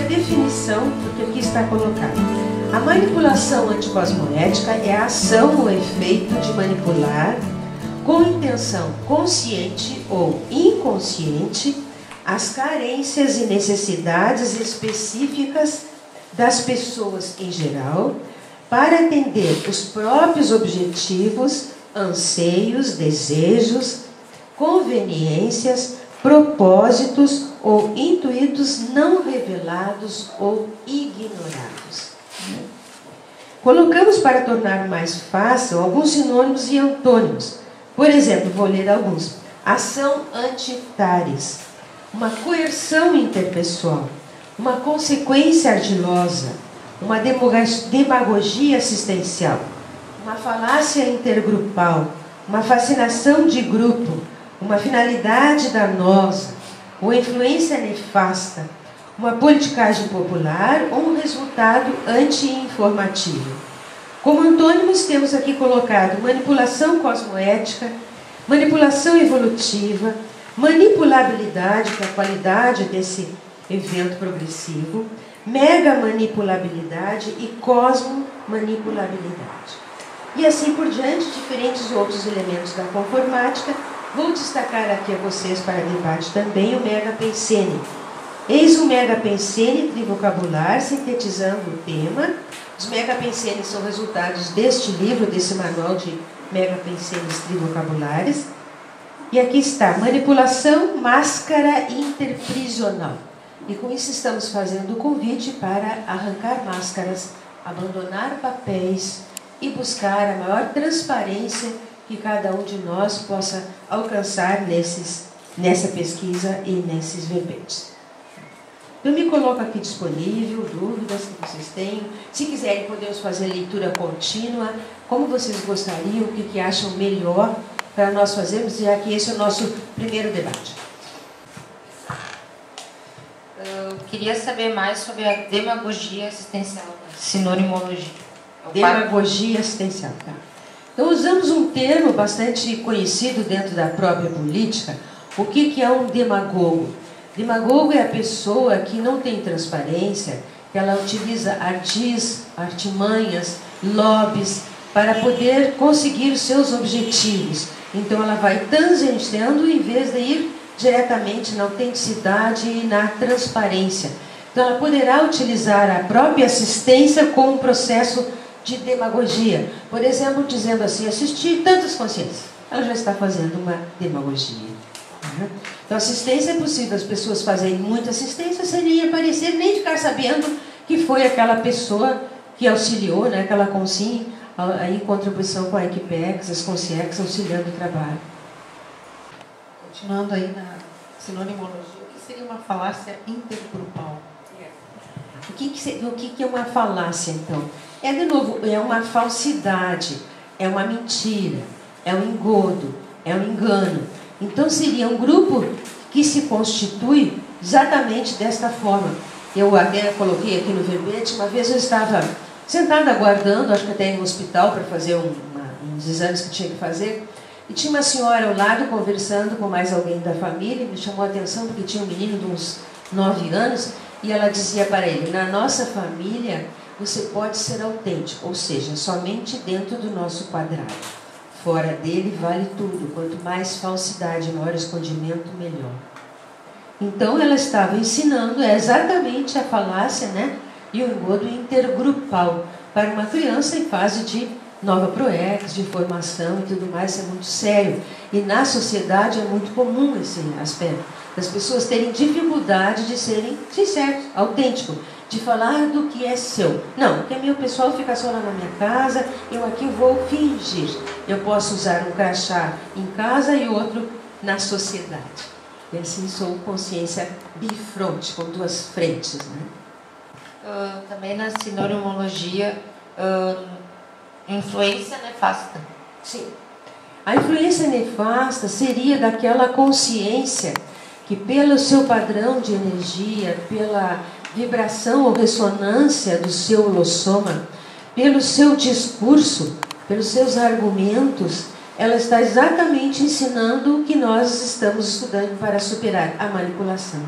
definição do que aqui está colocado. A manipulação anticosmoética é a ação ou efeito de manipular com intenção consciente ou inconsciente as carências e necessidades específicas das pessoas em geral para atender os próprios objetivos, anseios, desejos, conveniências, propósitos ou intuitos não revelados ou ignorados. Colocamos para tornar mais fácil alguns sinônimos e antônimos. Por exemplo, vou ler alguns. Ação antitares, uma coerção interpessoal, uma consequência ardilosa, uma demagogia assistencial, uma falácia intergrupal, uma fascinação de grupo, uma finalidade danosa, uma influência nefasta, uma politicagem popular ou um resultado anti-informativo. Como antônimos temos aqui colocado manipulação cosmoética, manipulação evolutiva, manipulabilidade, que é a qualidade desse evento progressivo, mega manipulabilidade e cosmomanipulabilidade. E assim por diante, diferentes outros elementos da conformática. Vou destacar aqui a vocês para debate também o mega pensene. Eis o mega pensene trivocabular, sintetizando o tema. Os mega pensenes são resultados deste livro, desse manual de mega pensenes trivocabulares. E aqui está, manipulação, máscara interprisional. E com isso estamos fazendo o convite para arrancar máscaras, abandonar papéis e buscar a maior transparência que cada um de nós possa alcançar nessa pesquisa e nesses verbetes. Eu me coloco aqui disponível, dúvidas que vocês tenham. Se quiserem, podemos fazer leitura contínua. Como vocês gostariam, o que acham melhor para nós fazermos, já que esse é o nosso primeiro debate. Eu queria saber mais sobre a demagogia assistencial, sinonimologia. Demagogia assistencial, tá? Então, usamos um termo bastante conhecido dentro da própria política. O que é um demagogo? Demagogo é a pessoa que não tem transparência, que ela utiliza ardis, artimanhas, lobbies, para poder conseguir os seus objetivos. Então, ela vai tangenciando em vez de ir diretamente na autenticidade e na transparência. Então, ela poderá utilizar a própria assistência como um processo de demagogia. Por exemplo, dizendo assim, assistir tantas consciências. Ela já está fazendo uma demagogia. Então, assistência é possível. As pessoas fazerem muita assistência sem aparecer, nem ficar sabendo que foi aquela pessoa que auxiliou, né, aquela consim, aí em contribuição com a Equipex, as consciex auxiliando o trabalho. Continuando aí na sinonimologia, o que seria uma falácia intergrupal? O que é uma falácia, então? De novo, é uma falsidade, é uma mentira, é um engodo, é um engano. Então, seria um grupo que se constitui exatamente desta forma. Eu até coloquei aqui no verbete, uma vez eu estava sentada aguardando, acho que até em um hospital, para fazer uns exames que tinha que fazer, e tinha uma senhora ao lado conversando com mais alguém da família, me chamou a atenção porque tinha um menino de uns 9 anos, e ela dizia para ele, na nossa família você pode ser autêntico, ou seja, somente dentro do nosso quadrado. Fora dele vale tudo, quanto mais falsidade, maior escondimento, melhor. Então ela estava ensinando exatamente a falácia, né, e o engodo intergrupal para uma criança em fase de nova proex, de formação e tudo mais. Isso é muito sério. E na sociedade é muito comum esse aspecto, das pessoas terem dificuldade de serem sinceros, autênticos, de falar do que é seu. Não, que é meu, pessoal fica só lá na minha casa, eu aqui vou fingir. Eu posso usar um crachá em casa e outro na sociedade. E assim sou consciência bifronte, com duas frentes, né? Também na sinonimologia, influência nefasta. Sim. A influência nefasta seria daquela consciência que, pelo seu padrão de energia, pela vibração ou ressonância do seu holossoma, pelo seu discurso, pelos seus argumentos, ela está exatamente ensinando o que nós estamos estudando para superar a manipulação.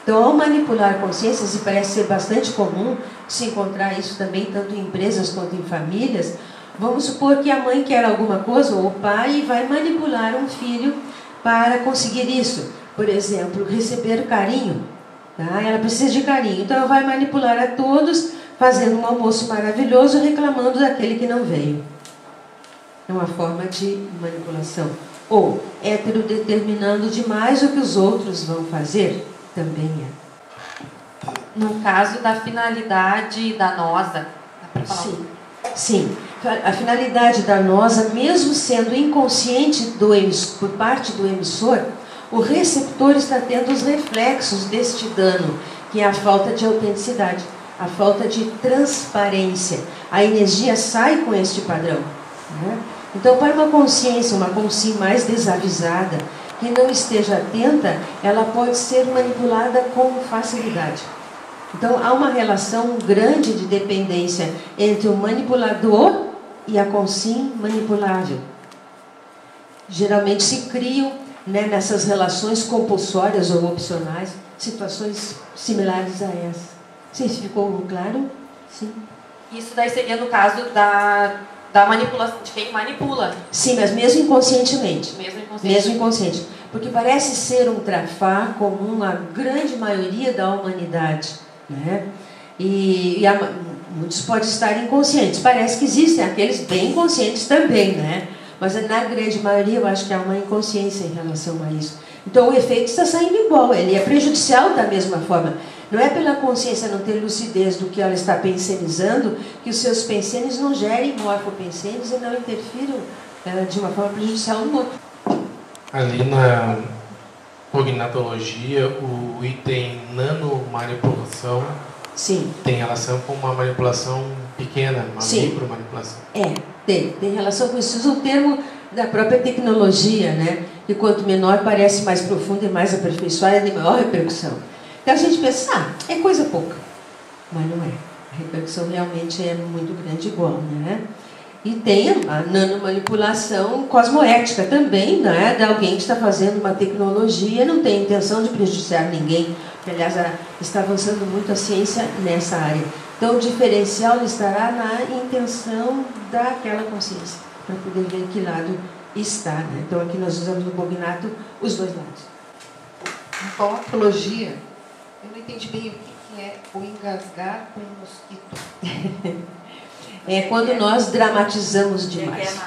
Então, ao manipular consciências, e parece ser bastante comum se encontrar isso também, tanto em empresas quanto em famílias, vamos supor que a mãe quer alguma coisa, ou o pai, e vai manipular um filho para conseguir isso. Por exemplo, receber carinho. Tá? Ela precisa de carinho, então ela vai manipular a todos, fazendo um almoço maravilhoso, reclamando daquele que não veio. É uma forma de manipulação. Ou hétero determinando demais o que os outros vão fazer, também é. No caso da finalidade danosa, dá para falar? Sim, sim. A finalidade danosa, mesmo sendo inconsciente por parte do emissor, o receptor está tendo os reflexos deste dano, que é a falta de autenticidade, a falta de transparência. A energia sai com este padrão, né? Então, para uma consciência mais desavisada, que não esteja atenta, ela pode ser manipulada com facilidade. Então, há uma relação grande de dependência entre o manipulador e a consciência manipulável. Geralmente se criam, né, nessas relações compulsórias ou opcionais, situações similares a essa. Sim, ficou claro? Sim. Isso daí seria no caso da manipulação, de quem manipula. Sim, mas mesmo inconscientemente. Mesmo inconsciente. Porque parece ser um trafar comum à grande maioria da humanidade, né? Muitos podem estar inconscientes. Parece que existem aqueles bem conscientes também, né? Mas na grande maioria eu acho que há uma inconsciência em relação a isso. Então o efeito está saindo igual, ele é prejudicial da mesma forma. Não é pela consciência não ter lucidez do que ela está pensenizando que os seus pensenes não gerem morfopensenes e não interfiram de uma forma prejudicial no outro. Ali na cognatologia, o item nanomanipulação Sim. tem relação com uma manipulação pequena, uma micromanipulação. Tem relação com isso. Usa o termo da própria tecnologia, né? Que quanto menor parece mais profunda e mais aperfeiçoada e de maior repercussão. Então a gente pensa, é coisa pouca. Mas não é. A repercussão realmente é muito grande igual, né? E tem a nanomanipulação cosmoética também, né? De alguém que está fazendo uma tecnologia e não tem intenção de prejudiciar ninguém. Que, aliás, está avançando muito a ciência nessa área. Então o diferencial estará na intenção daquela consciência, para poder ver que lado está, né? Então aqui nós usamos no cognato os dois lados. Na colapologia, eu não entendi bem o que é o engasgar com o mosquito. É quando nós dramatizamos demais.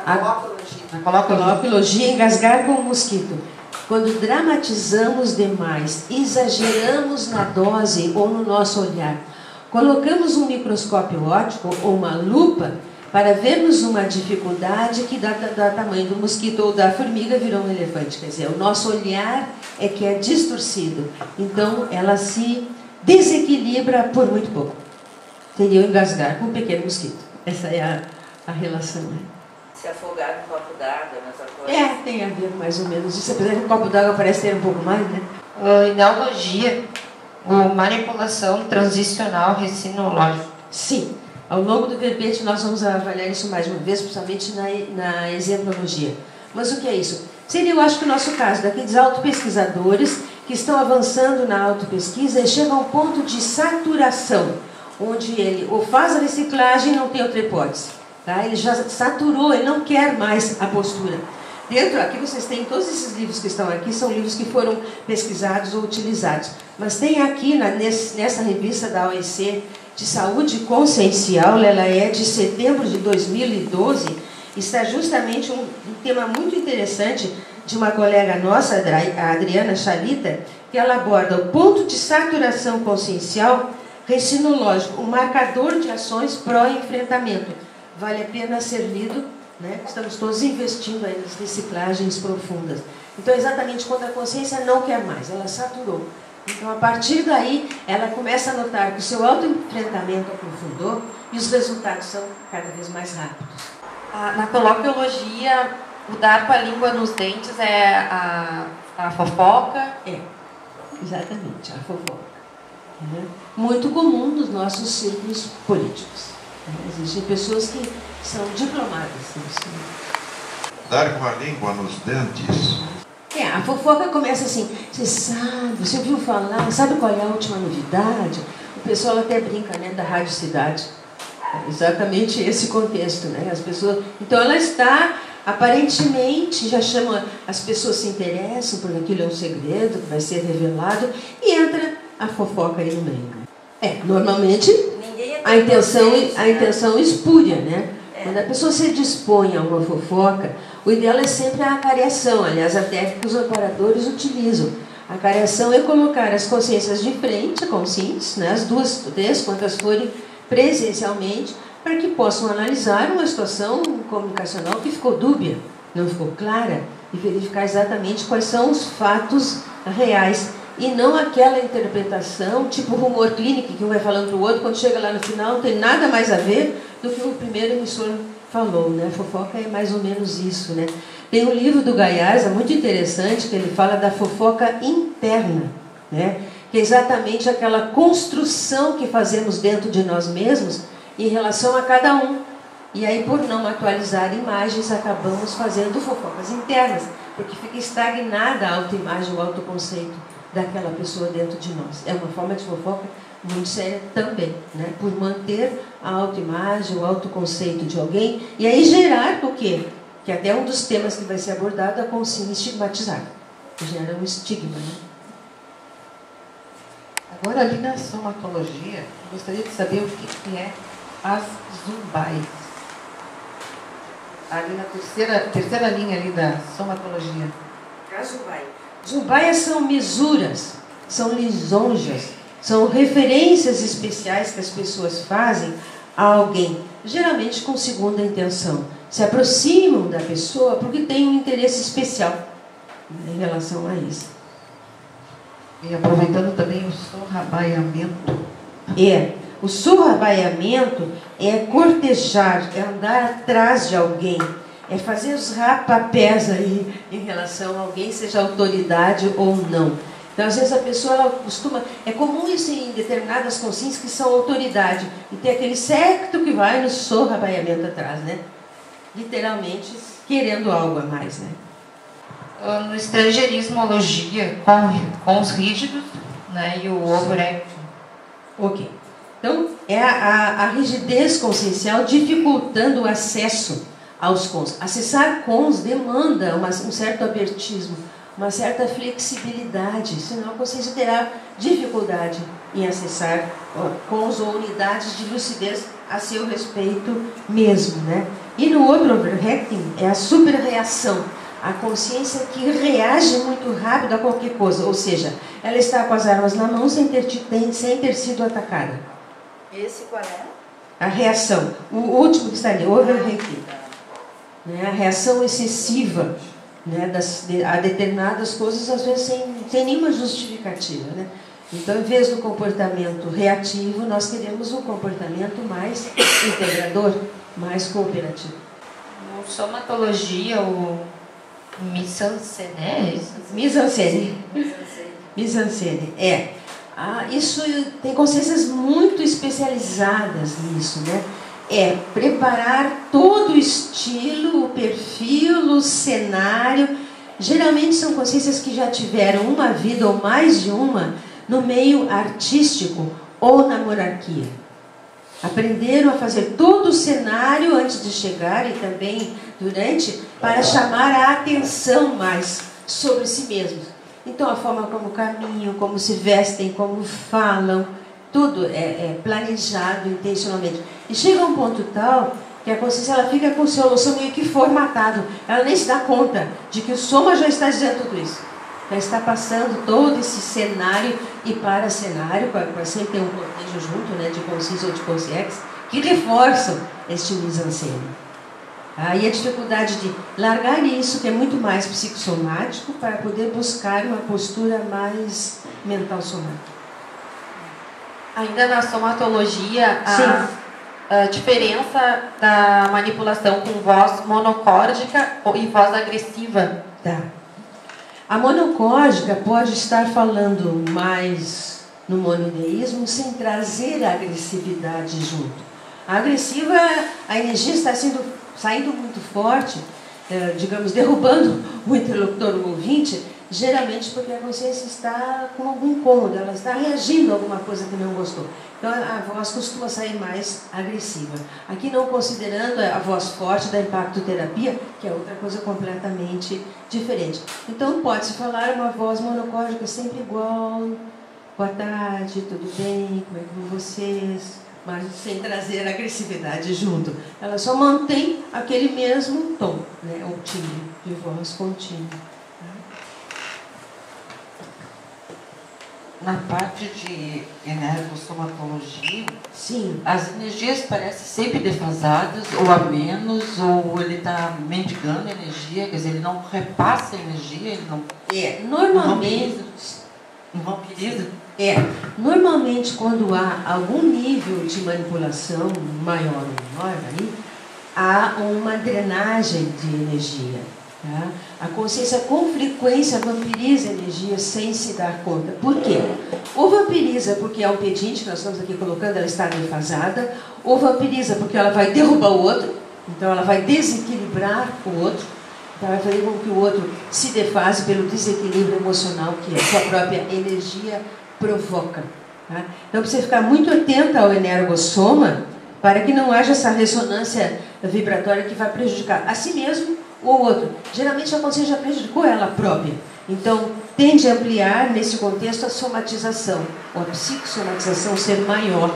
Na colapologia, engasgar com o mosquito. Quando dramatizamos demais, exageramos na dose ou no nosso olhar, colocamos um microscópio óptico ou uma lupa para vermos uma dificuldade que dá tamanho do mosquito ou da formiga virou um elefante. Quer dizer, o nosso olhar é que é distorcido. Então, ela se desequilibra por muito pouco. Seria o engasgar com um pequeno mosquito. Essa é a relação, né? Se afogar no copo d'água, nessa coisa. Tem a ver mais ou menos isso. Apesar que o copo d'água parece ter um pouco mais, né? Em neologia, manipulação transicional recinológica. Sim. Ao longo do verbete nós vamos avaliar isso mais uma vez, principalmente na exemplologia. Mas o que é isso? Seria, eu acho que o nosso caso, daqueles autopesquisadores que estão avançando na autopesquisa e chegam ao ponto de saturação, onde ele ou faz a reciclagem e não tem outra hipótese. Tá? Ele já saturou, ele não quer mais a postura. Aqui vocês têm todos esses livros que estão aqui, são livros que foram pesquisados ou utilizados. Mas tem aqui, nessa revista da OEC de Saúde Consciencial, ela é de setembro de 2012, está justamente um tema muito interessante de uma colega nossa, a Adriana Chalita, que ela aborda o ponto de saturação consciencial recinológico, um marcador de ações pró-enfrentamento. Vale a pena ser lido, né? Estamos todos investindo aí nas reciclagens profundas. Então, exatamente quando a consciência não quer mais, ela saturou. Então, a partir daí, ela começa a notar que o seu autoenfrentamento aprofundou e os resultados são cada vez mais rápidos. Na coloquiologia, o dar com a língua nos dentes é a fofoca? Exatamente, a fofoca. Muito comum nos nossos círculos políticos. Existem pessoas que são diplomadas. Dar com a língua nos dentes A fofoca começa assim, você sabe, você ouviu falar, sabe qual é a última novidade? O pessoal até brinca, né, da Rádio Cidade. É exatamente esse contexto, né? As pessoas, então ela está, aparentemente, já chama, as pessoas se interessam porque aquilo é um segredo que vai ser revelado e entra a fofoca aí no meio. Normalmente a intenção espúria, né? Quando a pessoa se dispõe a uma fofoca, o ideal é sempre a acareação. Aliás, a técnica que os amparadores utilizam. A acareação é colocar as consciências de frente, conscientes, né, as duas, três, quantas forem presencialmente, para que possam analisar uma situação comunicacional que ficou dúbia, não ficou clara, e verificar exatamente quais são os fatos reais. E não aquela interpretação, tipo rumor clínico, que um vai falando para o outro, quando chega lá no final não tem nada mais a ver do que o primeiro emissor falou, né? A fofoca é mais ou menos isso, né? Tem um livro do Gaiarsa, muito interessante, que ele fala da fofoca interna, né? Que é exatamente aquela construção que fazemos dentro de nós mesmos em relação a cada um. E aí, por não atualizar imagens, acabamos fazendo fofocas internas, porque fica estagnada a autoimagem, o autoconceito daquela pessoa dentro de nós. É uma forma de fofoca muito séria também, né? Por manter a autoimagem, o autoconceito de alguém, e aí gerar o quê? Que até um dos temas que vai ser abordado é a consciência estigmatizada, que gera um estigma, né? Agora, ali na somatologia, eu gostaria de saber o que é as zumbais. Ali na terceira linha ali da somatologia. A zubai. Zubaias são misuras, são lisonjas, são referências especiais que as pessoas fazem a alguém, geralmente com segunda intenção. Se aproximam da pessoa porque têm um interesse especial em relação a isso. E aproveitando também o sorrabaiamento. O sorrabaiamento é cortejar, é andar atrás de alguém, é fazer os rapapés aí em relação a alguém, seja autoridade ou não. Então, às vezes a pessoa ela costuma... É comum isso em determinadas consciências que são autoridade. E tem aquele secto que vai no sorrabaiamento atrás, né? Literalmente querendo algo a mais, né? No estrangeirismologia, com os rígidos, né, e o overacting. Ok. Então, é a rigidez consciencial dificultando o acesso aos cons. Acessar cons demanda um certo abertismo, uma certa flexibilidade, senão a consciência terá dificuldade em acessar cons ou unidades de lucidez a seu respeito mesmo, né? E no outro overacting é a superreação, a consciência que reage muito rápido a qualquer coisa, ou seja, ela está com as armas na mão sem ter sido atacada. Esse qual é? A reação, o último que está ali, overacting, né? A reação excessiva, né, a determinadas coisas, às vezes sem nenhuma justificativa, né? Então, em vez do comportamento reativo, nós queremos um comportamento mais integrador, mais cooperativo. No somatologia, o mise-en-scène. Mise-en-scène, isso tem consciências muito especializadas nisso, né? É preparar todo o estilo, o perfil, o cenário. Geralmente são consciências que já tiveram uma vida ou mais de uma no meio artístico ou na monarquia. Aprenderam a fazer todo o cenário antes de chegar e também durante, para chamar a atenção mais sobre si mesmos. Então a forma como caminham, como se vestem, como falam, tudo é planejado intencionalmente. E chega a um ponto tal que a consciência ela fica com o seu som meio que formatado. Ela nem se dá conta de que o soma já está dizendo tudo isso. Já está passando todo esse cenário e para-cenário, para sempre ter um cortejo junto, né, de consciência ou de consciência, que reforçam este mise-en-scène. E a dificuldade de largar isso, que é muito mais psicossomático, para poder buscar uma postura mais mental somática. Ainda na somatologia, a diferença da manipulação com voz monocórdica e voz agressiva. A monocórdica pode estar falando mais no monoideísmo sem trazer a agressividade junto. A agressiva, a energia está saindo muito forte, digamos, derrubando o interlocutor, o ouvinte, geralmente porque a consciência está com algum incômodo, ela está reagindo a alguma coisa que não gostou. Então a voz costuma sair mais agressiva. Aqui não considerando a voz forte da impactoterapia, que é outra coisa completamente diferente. Então pode-se falar uma voz monocórdica sempre igual, boa tarde, tudo bem, como é que vão vocês? Mas sem trazer agressividade junto. Ela só mantém aquele mesmo tom, né? O timbre de voz contínua. Na parte de energossomatologia, Sim. as energias parecem sempre defasadas, ou a menos, ou ele está mendigando energia, quer dizer, ele não repassa energia, ele não... Normalmente... Não vampiriza? Normalmente quando há algum nível de manipulação maior ou menor, aí, há uma drenagem de energia. Tá? A consciência com frequência vampiriza energia sem se dar conta. Por quê? Ou vampiriza porque é um pedinte, que nós estamos aqui colocando, ela está defasada, ou vampiriza porque ela vai derrubar o outro, então ela vai desequilibrar o outro, então vai fazer com que o outro se defase pelo desequilíbrio emocional que a sua própria energia provoca. Tá? Então precisa ficar muito atenta ao energossoma para que não haja essa ressonância vibratória que vai prejudicar a si mesmo ou outro. Geralmente a consciência já prejudicou ela própria. Então, tende a ampliar, nesse contexto, a somatização, ou a psicossomatização ser maior,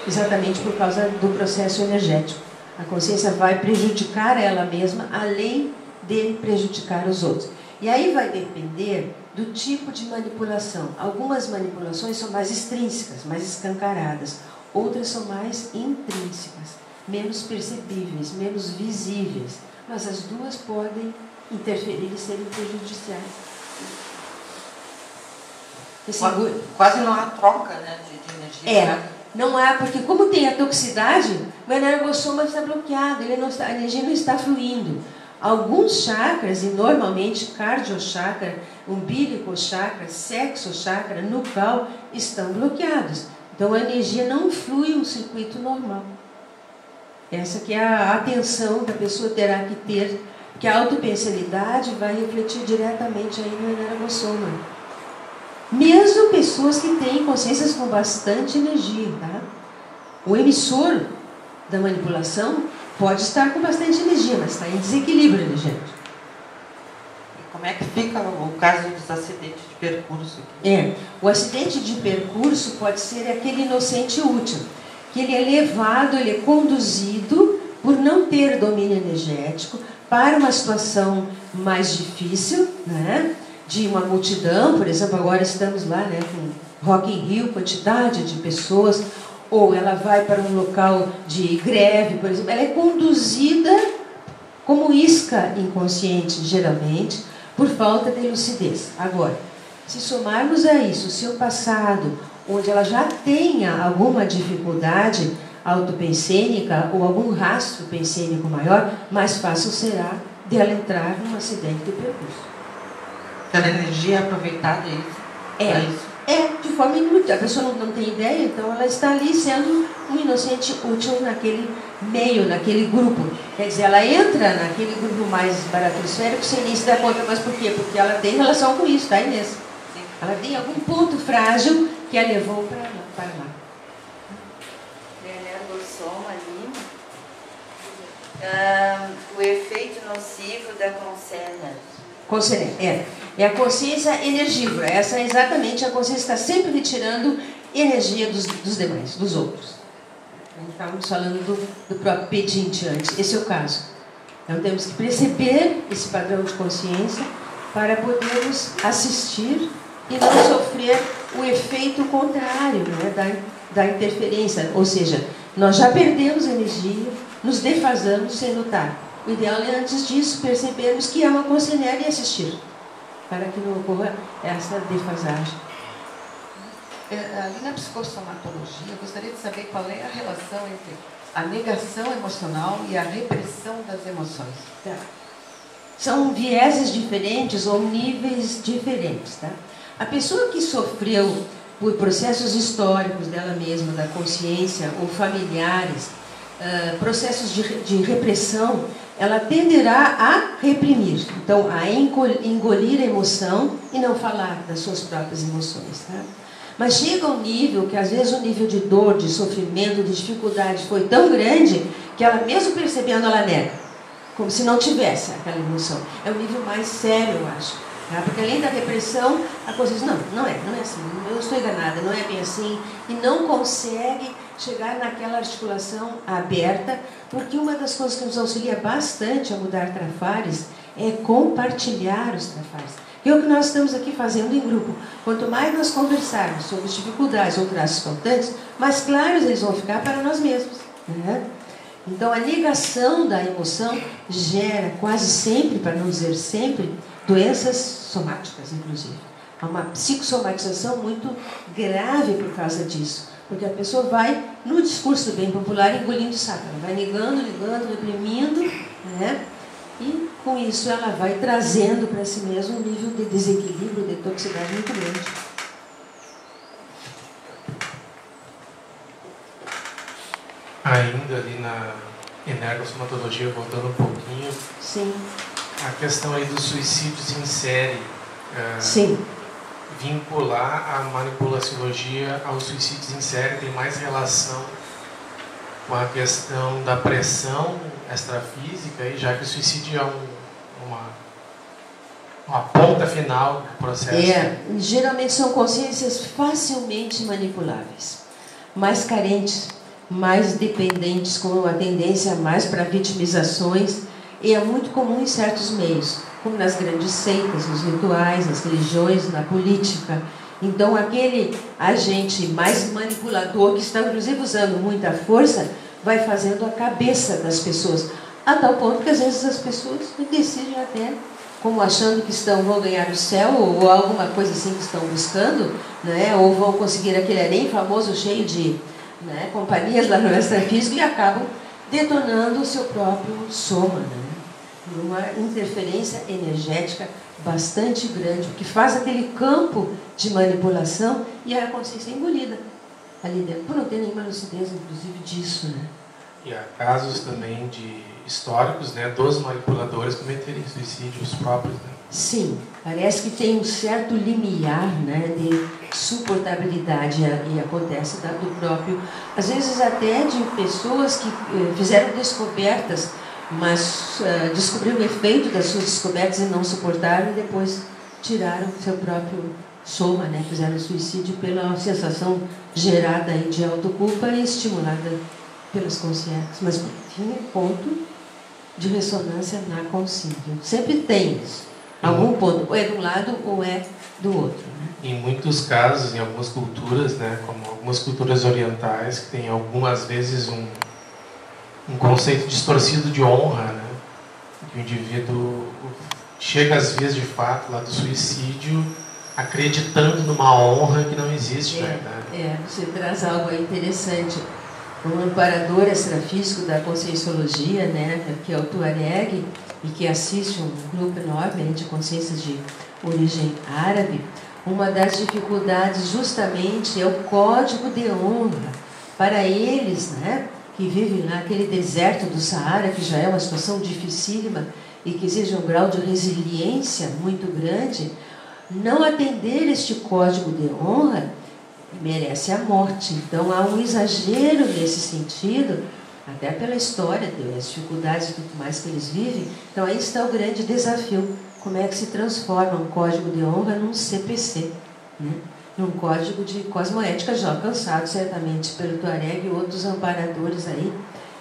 exatamente por causa do processo energético. A consciência vai prejudicar ela mesma, além de prejudicar os outros. E aí vai depender do tipo de manipulação. Algumas manipulações são mais extrínsecas, mais escancaradas. Outras são mais intrínsecas, menos percebíveis, menos visíveis. Mas as duas podem interferir e serem prejudiciais. Quase não há troca, né, de energia. Não há, porque como tem a toxicidade, o energossoma está bloqueado, a energia não está fluindo. Alguns chakras, e normalmente cardiochakra, umbilical chakra, sexo chakra, nucal, estão bloqueados. Então a energia não flui um circuito normal. Essa que é a atenção que a pessoa terá que ter, que a autopensalidade vai refletir diretamente aí no energossoma. Mesmo pessoas que têm consciências com bastante energia, tá? O emissor da manipulação pode estar com bastante energia, mas está em desequilíbrio energético. E como é que fica o caso dos acidentes de percurso aqui? O acidente de percurso pode ser aquele inocente útil, que ele é levado, ele é conduzido por não ter domínio energético para uma situação mais difícil, né? De uma multidão, por exemplo, agora estamos lá, né, com Rock in Rio, quantidade de pessoas, ou ela vai para um local de greve, por exemplo, ela é conduzida como isca inconsciente, geralmente, por falta de lucidez. Agora, se somarmos a isso o seu passado, onde ela já tenha alguma dificuldade autopensênica ou algum rastro pensênico maior, mais fácil será dela entrar num acidente de percurso. Aquela energia aproveitada de forma inútil. A pessoa não tem ideia, então ela está ali sendo um inocente útil naquele meio, naquele grupo. Quer dizer, ela entra naquele grupo mais baratosférico sem nem se dar conta. Mas por quê? Porque ela tem relação com isso, tá, Inês? Sim. Ela tem algum ponto frágil que a levou para lá. O energossoma ali, o efeito nocivo da consciência. É a consciência energívora. Essa é exatamente a consciência que está sempre retirando energia dos demais, dos outros. Estávamos falando do próprio pedinte antes. Esse é o caso. Então temos que perceber esse padrão de consciência para podermos assistir e não sofrer o efeito contrário, né, da interferência. Ou seja, nós já perdemos energia, nos defasamos sem lutar. O ideal é, antes disso, percebermos que é uma consciência e assistir, para que não ocorra essa defasagem. Ali na psicossomatologia, eu gostaria de saber qual é a relação entre a negação emocional e a repressão das emoções. Tá. São vieses diferentes ou níveis diferentes. Tá? A pessoa que sofreu por processos históricos dela mesma, da consciência, ou familiares, processos de repressão, ela tenderá a reprimir, então a engolir a emoção e não falar das suas próprias emoções. Tá? Mas chega um nível que às vezes o nível de dor, de sofrimento, de dificuldade foi tão grande que ela mesmo percebendo, ela nega, como se não tivesse aquela emoção. É um nível mais sério, eu acho. Tá? Porque além da repressão, a coisa diz, não é assim, eu estou enganada, não é bem assim, e não consegue chegar naquela articulação aberta, porque uma das coisas que nos auxilia bastante a mudar trafares é compartilhar os trafares. Que é o que nós estamos aqui fazendo em grupo. Quanto mais nós conversarmos sobre dificuldades ou traços faltantes, mais claros eles vão ficar para nós mesmos. Né? Então, a negação da emoção gera quase sempre, para não dizer sempre, doenças somáticas, inclusive. Há uma psicossomatização muito grave por causa disso. Porque a pessoa vai, no discurso bem popular, engolindo saco. Ela vai negando, reprimindo, né? E com isso ela vai trazendo para si mesma um nível de desequilíbrio, de toxicidade muito grande. Ainda ali na energossomatologia, voltando um pouquinho. Sim. A questão aí dos suicídios em série. Sim. Vincular a manipulaciologia aos suicídios em série tem mais relação com a questão da pressão extrafísica, já que o suicídio é uma ponta final do processo. Geralmente são consciências facilmente manipuláveis, mais carentes, mais dependentes, com uma tendência mais para vitimizações, e é muito comum em certos meios, como nas grandes seitas, nos rituais, nas religiões, na política. Então, aquele agente mais manipulador, que está inclusive usando muita força, vai fazendo a cabeça das pessoas, a tal ponto que às vezes as pessoas decidem até, como achando que vão ganhar o céu, ou alguma coisa assim que estão buscando, né? Ou vão conseguir aquele harém famoso cheio de, né, companhias lá no extrafísico, e acabam detonando o seu próprio soma, né? Uma interferência energética bastante grande, que faz aquele campo de manipulação e a consciência é engolida ali dentro, por não ter nenhuma lucidez, inclusive, disso, né? E há casos também de históricos, né, dos manipuladores cometerem suicídios próprios, né? Sim, parece que tem um certo limiar, né, de suportabilidade, e acontece do próprio, às vezes até de pessoas que fizeram descobertas, mas descobriram o efeito das suas descobertas e não suportaram, e depois tiraram seu próprio soma, né? Fizeram suicídio pela sensação gerada aí de autoculpa e estimulada pelas consciências. Mas tinha ponto de ressonância na consciência. Sempre tem isso. Algum ponto, ou é de um lado ou é do outro. Né? Em muitos casos, em algumas culturas, né, como algumas culturas orientais, que tem algumas vezes um conceito distorcido de honra, né? Que o indivíduo chega às vezes de fato lá do suicídio acreditando numa honra que não existe, né? Você traz algo aí interessante. Um amparador extrafísico da conscienciologia, né, que é o Tuareg, e que assiste um grupo enorme de consciências de origem árabe, uma das dificuldades justamente é o código de honra. Para eles, né, que vivem naquele deserto do Saara, que já é uma situação dificílima e que exige um grau de resiliência muito grande, não atender este código de honra merece a morte. Então há um exagero nesse sentido, até pela história, as dificuldades e tudo mais que eles vivem. Então aí está o grande desafio, como é que se transforma um código de honra num CPC, né? Num código de cosmoética já alcançado certamente pelo Tuareg e outros amparadores aí,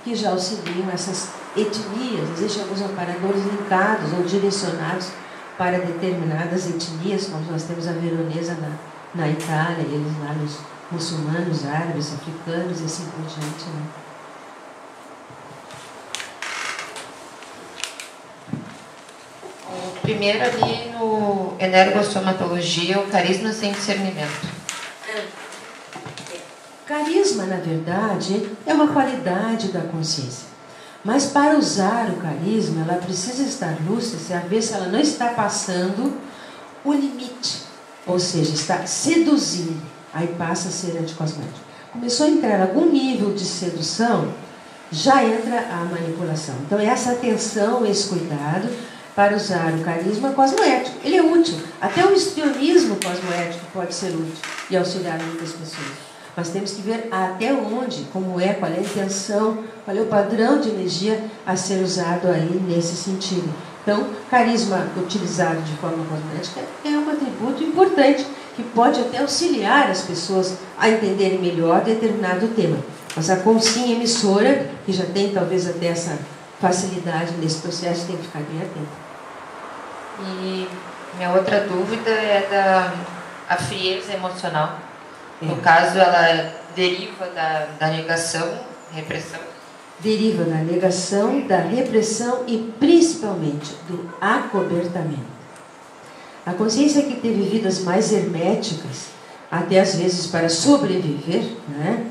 que já auxiliam essas etnias. Existem alguns amparadores linkados ou direcionados para determinadas etnias, como nós temos a veronesa na Itália, e eles lá, os muçulmanos, árabes, africanos e assim por diante, né? O primeiro ali no energossomatologia, o carisma sem discernimento. Carisma, na verdade, é uma qualidade da consciência. Mas para usar o carisma, ela precisa estar lúcida, a ver se ela não está passando o limite. Ou seja, está seduzindo. Aí passa a ser anticosmético. Começou a entrar algum nível de sedução, já entra a manipulação. Então, essa atenção, esse cuidado para usar o carisma cosmoético. Ele é útil. Até o histrionismo cosmoético pode ser útil e auxiliar muitas pessoas. Mas temos que ver até onde, como é, qual é a intenção, qual é o padrão de energia a ser usado aí nesse sentido. Então, carisma utilizado de forma cosmoética é um atributo importante que pode até auxiliar as pessoas a entenderem melhor determinado tema. Mas a consciência emissora, que já tem talvez até essa facilidade nesse processo, tem que ficar bem atenta. E minha outra dúvida é da frieza emocional. No caso, ela deriva da negação, repressão. Deriva da negação, da repressão e principalmente do acobertamento. A consciência que teve vidas mais herméticas, até às vezes para sobreviver, né?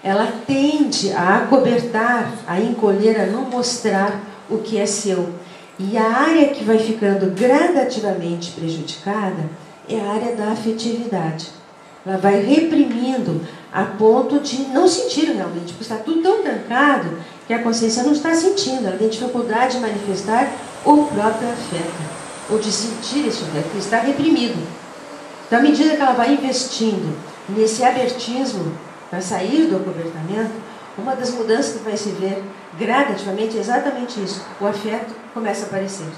Ela tende a acobertar, a encolher, a não mostrar o que é seu. E a área que vai ficando gradativamente prejudicada é a área da afetividade. Ela vai reprimindo a ponto de não sentir realmente, porque está tudo tão trancado que a consciência não está sentindo, ela tem dificuldade de manifestar o próprio afeto, ou de sentir esse afeto, que está reprimido. Então, à medida que ela vai investindo nesse abertismo, para sair do acobertamento, uma das mudanças que vai se ver gradativamente é exatamente isso. O afeto começa a aparecer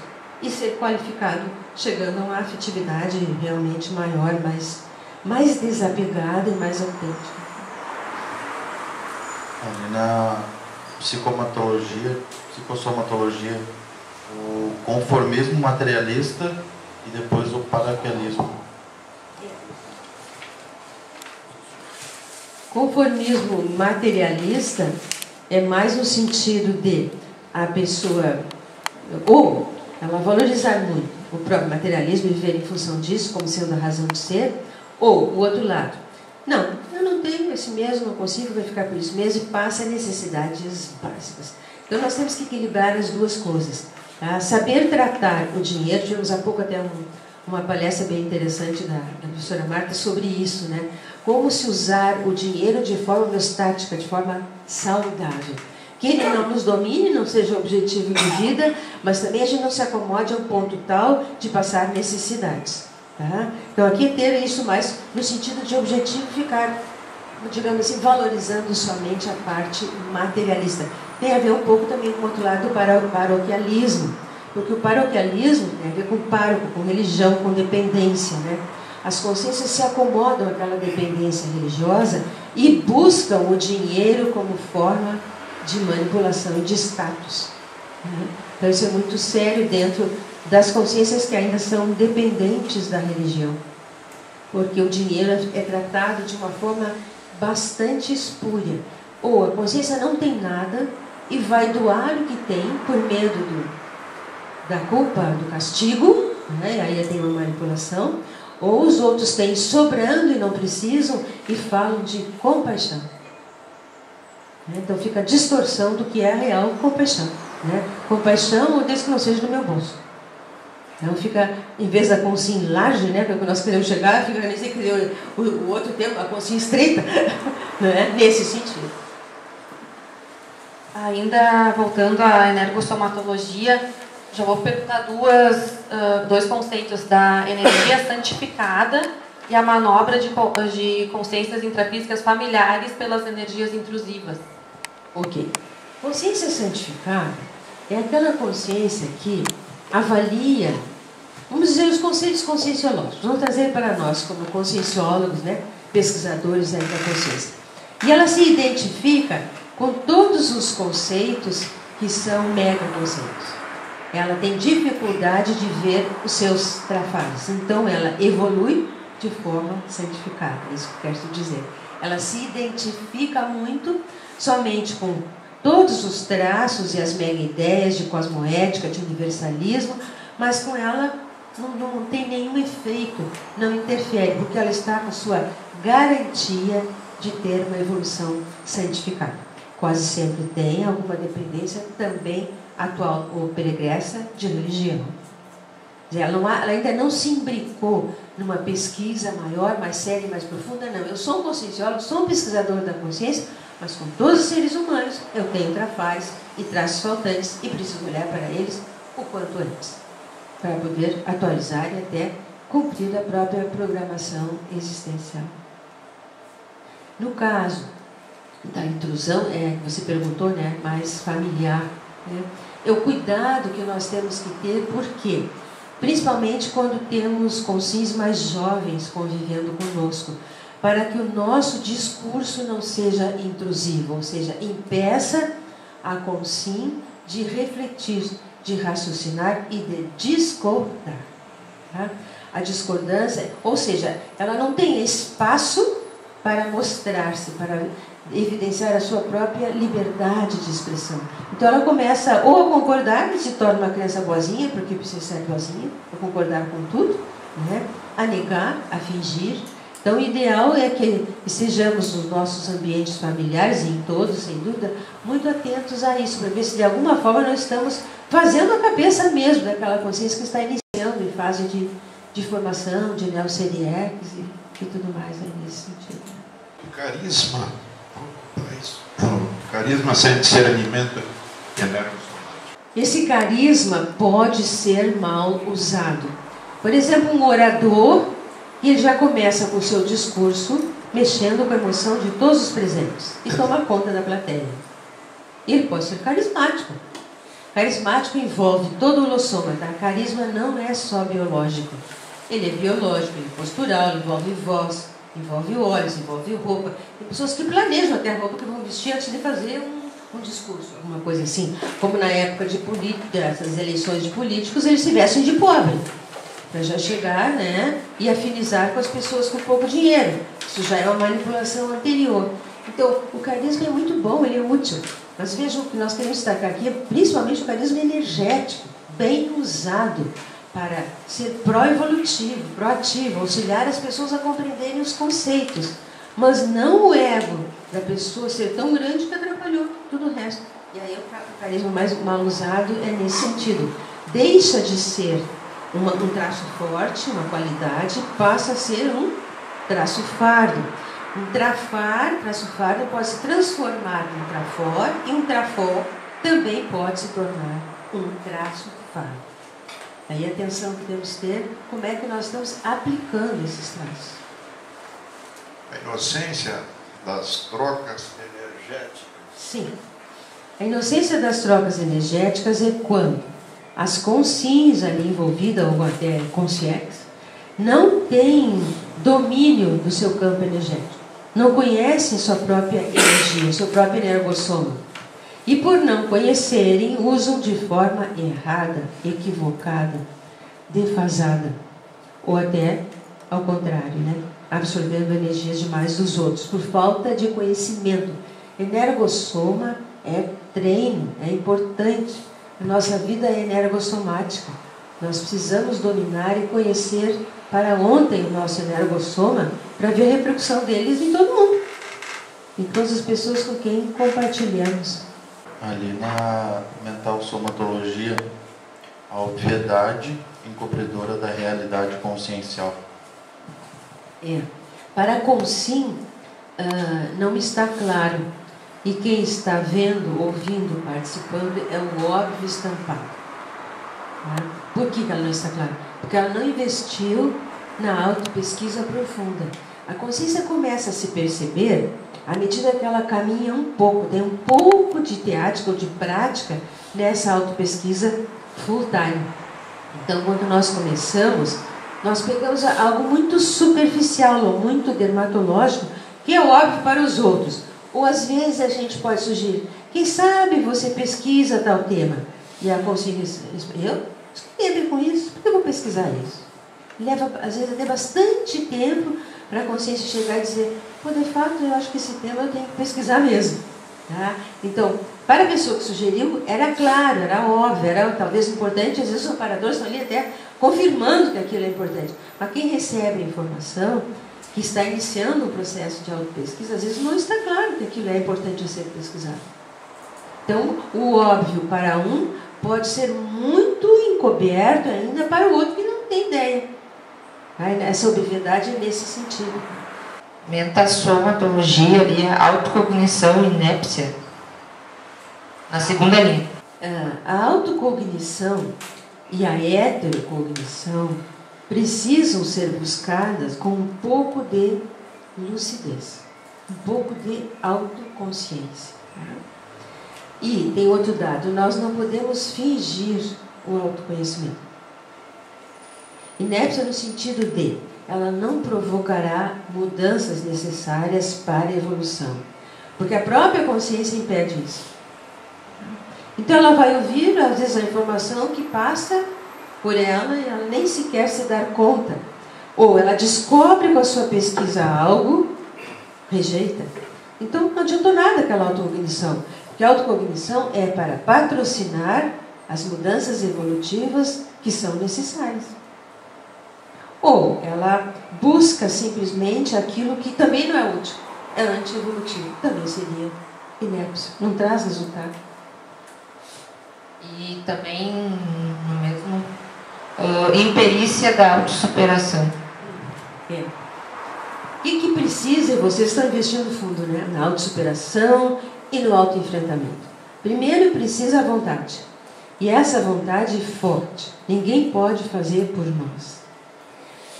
e ser qualificado, chegando a uma afetividade realmente maior, mais desapegada e mais autêntica. Na psicossomatologia, o conformismo materialista e depois o paroquialismo. Conformismo materialista é mais no sentido de a pessoa, ou ela valorizar muito o próprio materialismo e viver em função disso, como sendo a razão de ser, ou o outro lado. Não, eu não tenho esse mesmo, não consigo, vai ficar por isso mesmo, e passa a necessidades básicas. Então nós temos que equilibrar as duas coisas. Tá? Saber tratar o dinheiro, tivemos há pouco até uma palestra bem interessante da professora Marta sobre isso, né? Como se usar o dinheiro de forma homeostática, de forma saudável. Que ele não nos domine, não seja o objetivo de vida, mas também a gente não se acomode a um ponto tal de passar necessidades. Tá? Então aqui é ter isso mais no sentido de objetivo ficar, digamos assim, valorizando somente a parte materialista. Tem a ver um pouco também com o outro lado do paroquialismo, porque o paroquialismo tem a ver com pároco, com religião, com dependência, né? As consciências se acomodam àquela dependência religiosa e buscam o dinheiro como forma de manipulação e de status. Né? Então isso é muito sério dentro das consciências que ainda são dependentes da religião. Porque o dinheiro é tratado de uma forma bastante espúria. Ou a consciência não tem nada e vai doar o que tem por medo da culpa, do castigo, né? Aí tem uma manipulação. Ou os outros têm sobrando e não precisam e falam de compaixão. Então fica a distorção do que é a real compaixão. Né? Compaixão, desde que não seja no meu bolso. Então fica, em vez da consciência large, né, para que nós queremos chegar, fica o outro tempo, a consciência estreita, né? Nesse sentido. Ainda voltando à energossomatologia, já vou perguntar dois conceitos, da energia santificada e a manobra de consciências intrafísicas familiares pelas energias intrusivas. Ok. Consciência santificada é aquela consciência que avalia, vamos dizer, os conceitos conscienciológicos. Vamos trazer para nós, como conscienciólogos, né, pesquisadores aí da consciência. E ela se identifica com todos os conceitos que são mega-conceitos. Ela tem dificuldade de ver os seus trabalhos. Então, ela evolui de forma santificada. É isso que eu quero dizer. Ela se identifica muito somente com todos os traços e as mega-ideias de cosmoética, de universalismo, mas com ela não tem nenhum efeito, não interfere, porque ela está com sua garantia de ter uma evolução santificada. Quase sempre tem alguma dependência também atual ou pregressa de religião. Ela ainda não se imbricou numa pesquisa maior, mais séria e mais profunda, não. Eu sou um conscienciólogo, sou um pesquisador da consciência, mas com todos os seres humanos eu tenho trafalhos e traços faltantes e preciso olhar para eles o quanto antes, para poder atualizar e até cumprir a própria programação existencial. No caso da intrusão, que você perguntou, né, mais familiar, né, é o cuidado que nós temos que ter, por quê? Principalmente quando temos consciências mais jovens convivendo conosco, para que o nosso discurso não seja intrusivo, ou seja, impeça a consciência de refletir, de raciocinar e de discordar. Tá? A discordância, ou seja, ela não tem espaço para mostrar-se, para evidenciar a sua própria liberdade de expressão. Então ela começa ou a concordar, e se torna uma criança boazinha, porque precisa ser boazinha, a concordar com tudo, né? A negar, a fingir. Então o ideal é que estejamos nos nossos ambientes familiares, e em todos, sem dúvida, muito atentos a isso, para ver se de alguma forma nós estamos fazendo a cabeça mesmo daquela consciência que está iniciando em fase de formação, de neo-CDX e tudo mais aí nesse sentido. O carisma, sem discernimento e energossomático. Esse carisma pode ser mal usado. Por exemplo, um orador, ele já começa com o seu discurso mexendo com a emoção de todos os presentes e toma conta da plateia. Ele pode ser carismático. Carismático envolve todo o holossoma, tá? Carisma não é só biológico. Ele é biológico, ele é postural, ele envolve voz, envolve olhos, envolve roupa. Tem pessoas que planejam até a roupa que vão vestir antes de fazer um discurso, alguma coisa assim. Como na época de dessas eleições de políticos, eles se vestem de pobre, para já chegar, né, e afinizar com as pessoas com pouco dinheiro. Isso já é uma manipulação anterior. Então, o carisma é muito bom, ele é útil. Mas vejam, o que nós queremos destacar aqui é principalmente o carisma energético, bem usado, para ser pró-evolutivo, proativo, auxiliar as pessoas a compreenderem os conceitos, mas não o ego da pessoa ser tão grande que atrapalhou tudo o resto. E aí o carisma mais mal usado é nesse sentido. Deixa de ser um traço forte, uma qualidade, passa a ser um traço fardo. Um traço fardo pode se transformar num trafor, e um trafor também pode se tornar um traço fardo. Aí a atenção que temos que ter, como é que nós estamos aplicando esses traços. A inocência das trocas energéticas. Sim. A inocência das trocas energéticas é quando as consciências ali envolvidas, ou até consciências, não têm domínio do seu campo energético. Não conhecem sua própria energia, seu próprio energossoma. E por não conhecerem, usam de forma errada, equivocada, defasada. Ou até ao contrário, né? Absorvendo energias demais dos outros, por falta de conhecimento. Energossoma é treino, é importante. A nossa vida é energossomática. Nós precisamos dominar e conhecer para ontem o nosso energossoma, para ver a repercussão deles em todo mundo, em todas as pessoas com quem compartilhamos. Ali na mental somatologia, a obviedade encobridora da realidade consciencial. Para a consim, não está claro. E quem está vendo, ouvindo, participando, é o óbvio estampado. Por que ela não está clara? Porque ela não investiu na autopesquisa profunda. A consciência começa a se perceber à medida que ela caminha um pouco, tem um pouco de teática ou de prática nessa autopesquisa full time. Então, quando nós começamos, nós pegamos algo muito superficial ou muito dermatológico, que é óbvio para os outros. Ou às vezes a gente pode sugerir, quem sabe você pesquisa tal tema. E a consciência, eu tenho a ver com isso, por que eu vou pesquisar isso? Leva, às vezes, até bastante tempo para a consciência chegar e dizer, pô, de fato, eu acho que esse tema eu tenho que pesquisar mesmo. Tá? Então, para a pessoa que sugeriu, era claro, era óbvio, era talvez importante, às vezes os operadores estão ali até confirmando que aquilo é importante. Mas quem recebe a informação, que está iniciando um processo de autopesquisa, às vezes não está claro que aquilo é importante ser pesquisado. Então, o óbvio para um pode ser muito encoberto ainda para o outro que tem ideia. Essa obviedade é nesse sentido. Mentasomatologia ali, autocognição e inépcia. Na segunda linha. A autocognição e a heterocognição precisam ser buscadas com um pouco de lucidez, um pouco de autoconsciência. E tem outro dado, nós não podemos fingir o autoconhecimento. Inépcia no sentido de, ela não provocará mudanças necessárias para a evolução, porque a própria consciência impede isso. Então ela vai ouvir, às vezes, a informação que passa por ela e ela nem sequer se dá conta. Ou ela descobre com a sua pesquisa algo, rejeita. Então não adiantou nada aquela autocognição. Porque a autocognição é para patrocinar as mudanças evolutivas que são necessárias. Ou ela busca simplesmente aquilo que também não é útil, é anti-evolutivo, também seria inépcia, não traz resultado. E também no mesmo imperícia da autossuperação. O que precisa, vocês estão investindo fundo, né? Na autossuperação e no autoenfrentamento. Primeiro precisa a vontade. E essa vontade é forte. Ninguém pode fazer por nós.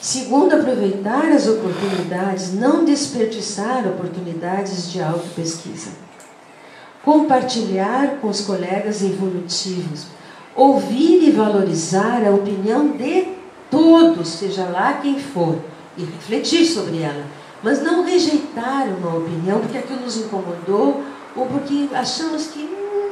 Segundo, aproveitar as oportunidades, não desperdiçar oportunidades de autopesquisa. Compartilhar com os colegas evolutivos. Ouvir e valorizar a opinião de todos, seja lá quem for, e refletir sobre ela. Mas não rejeitar uma opinião porque aquilo nos incomodou ou porque achamos que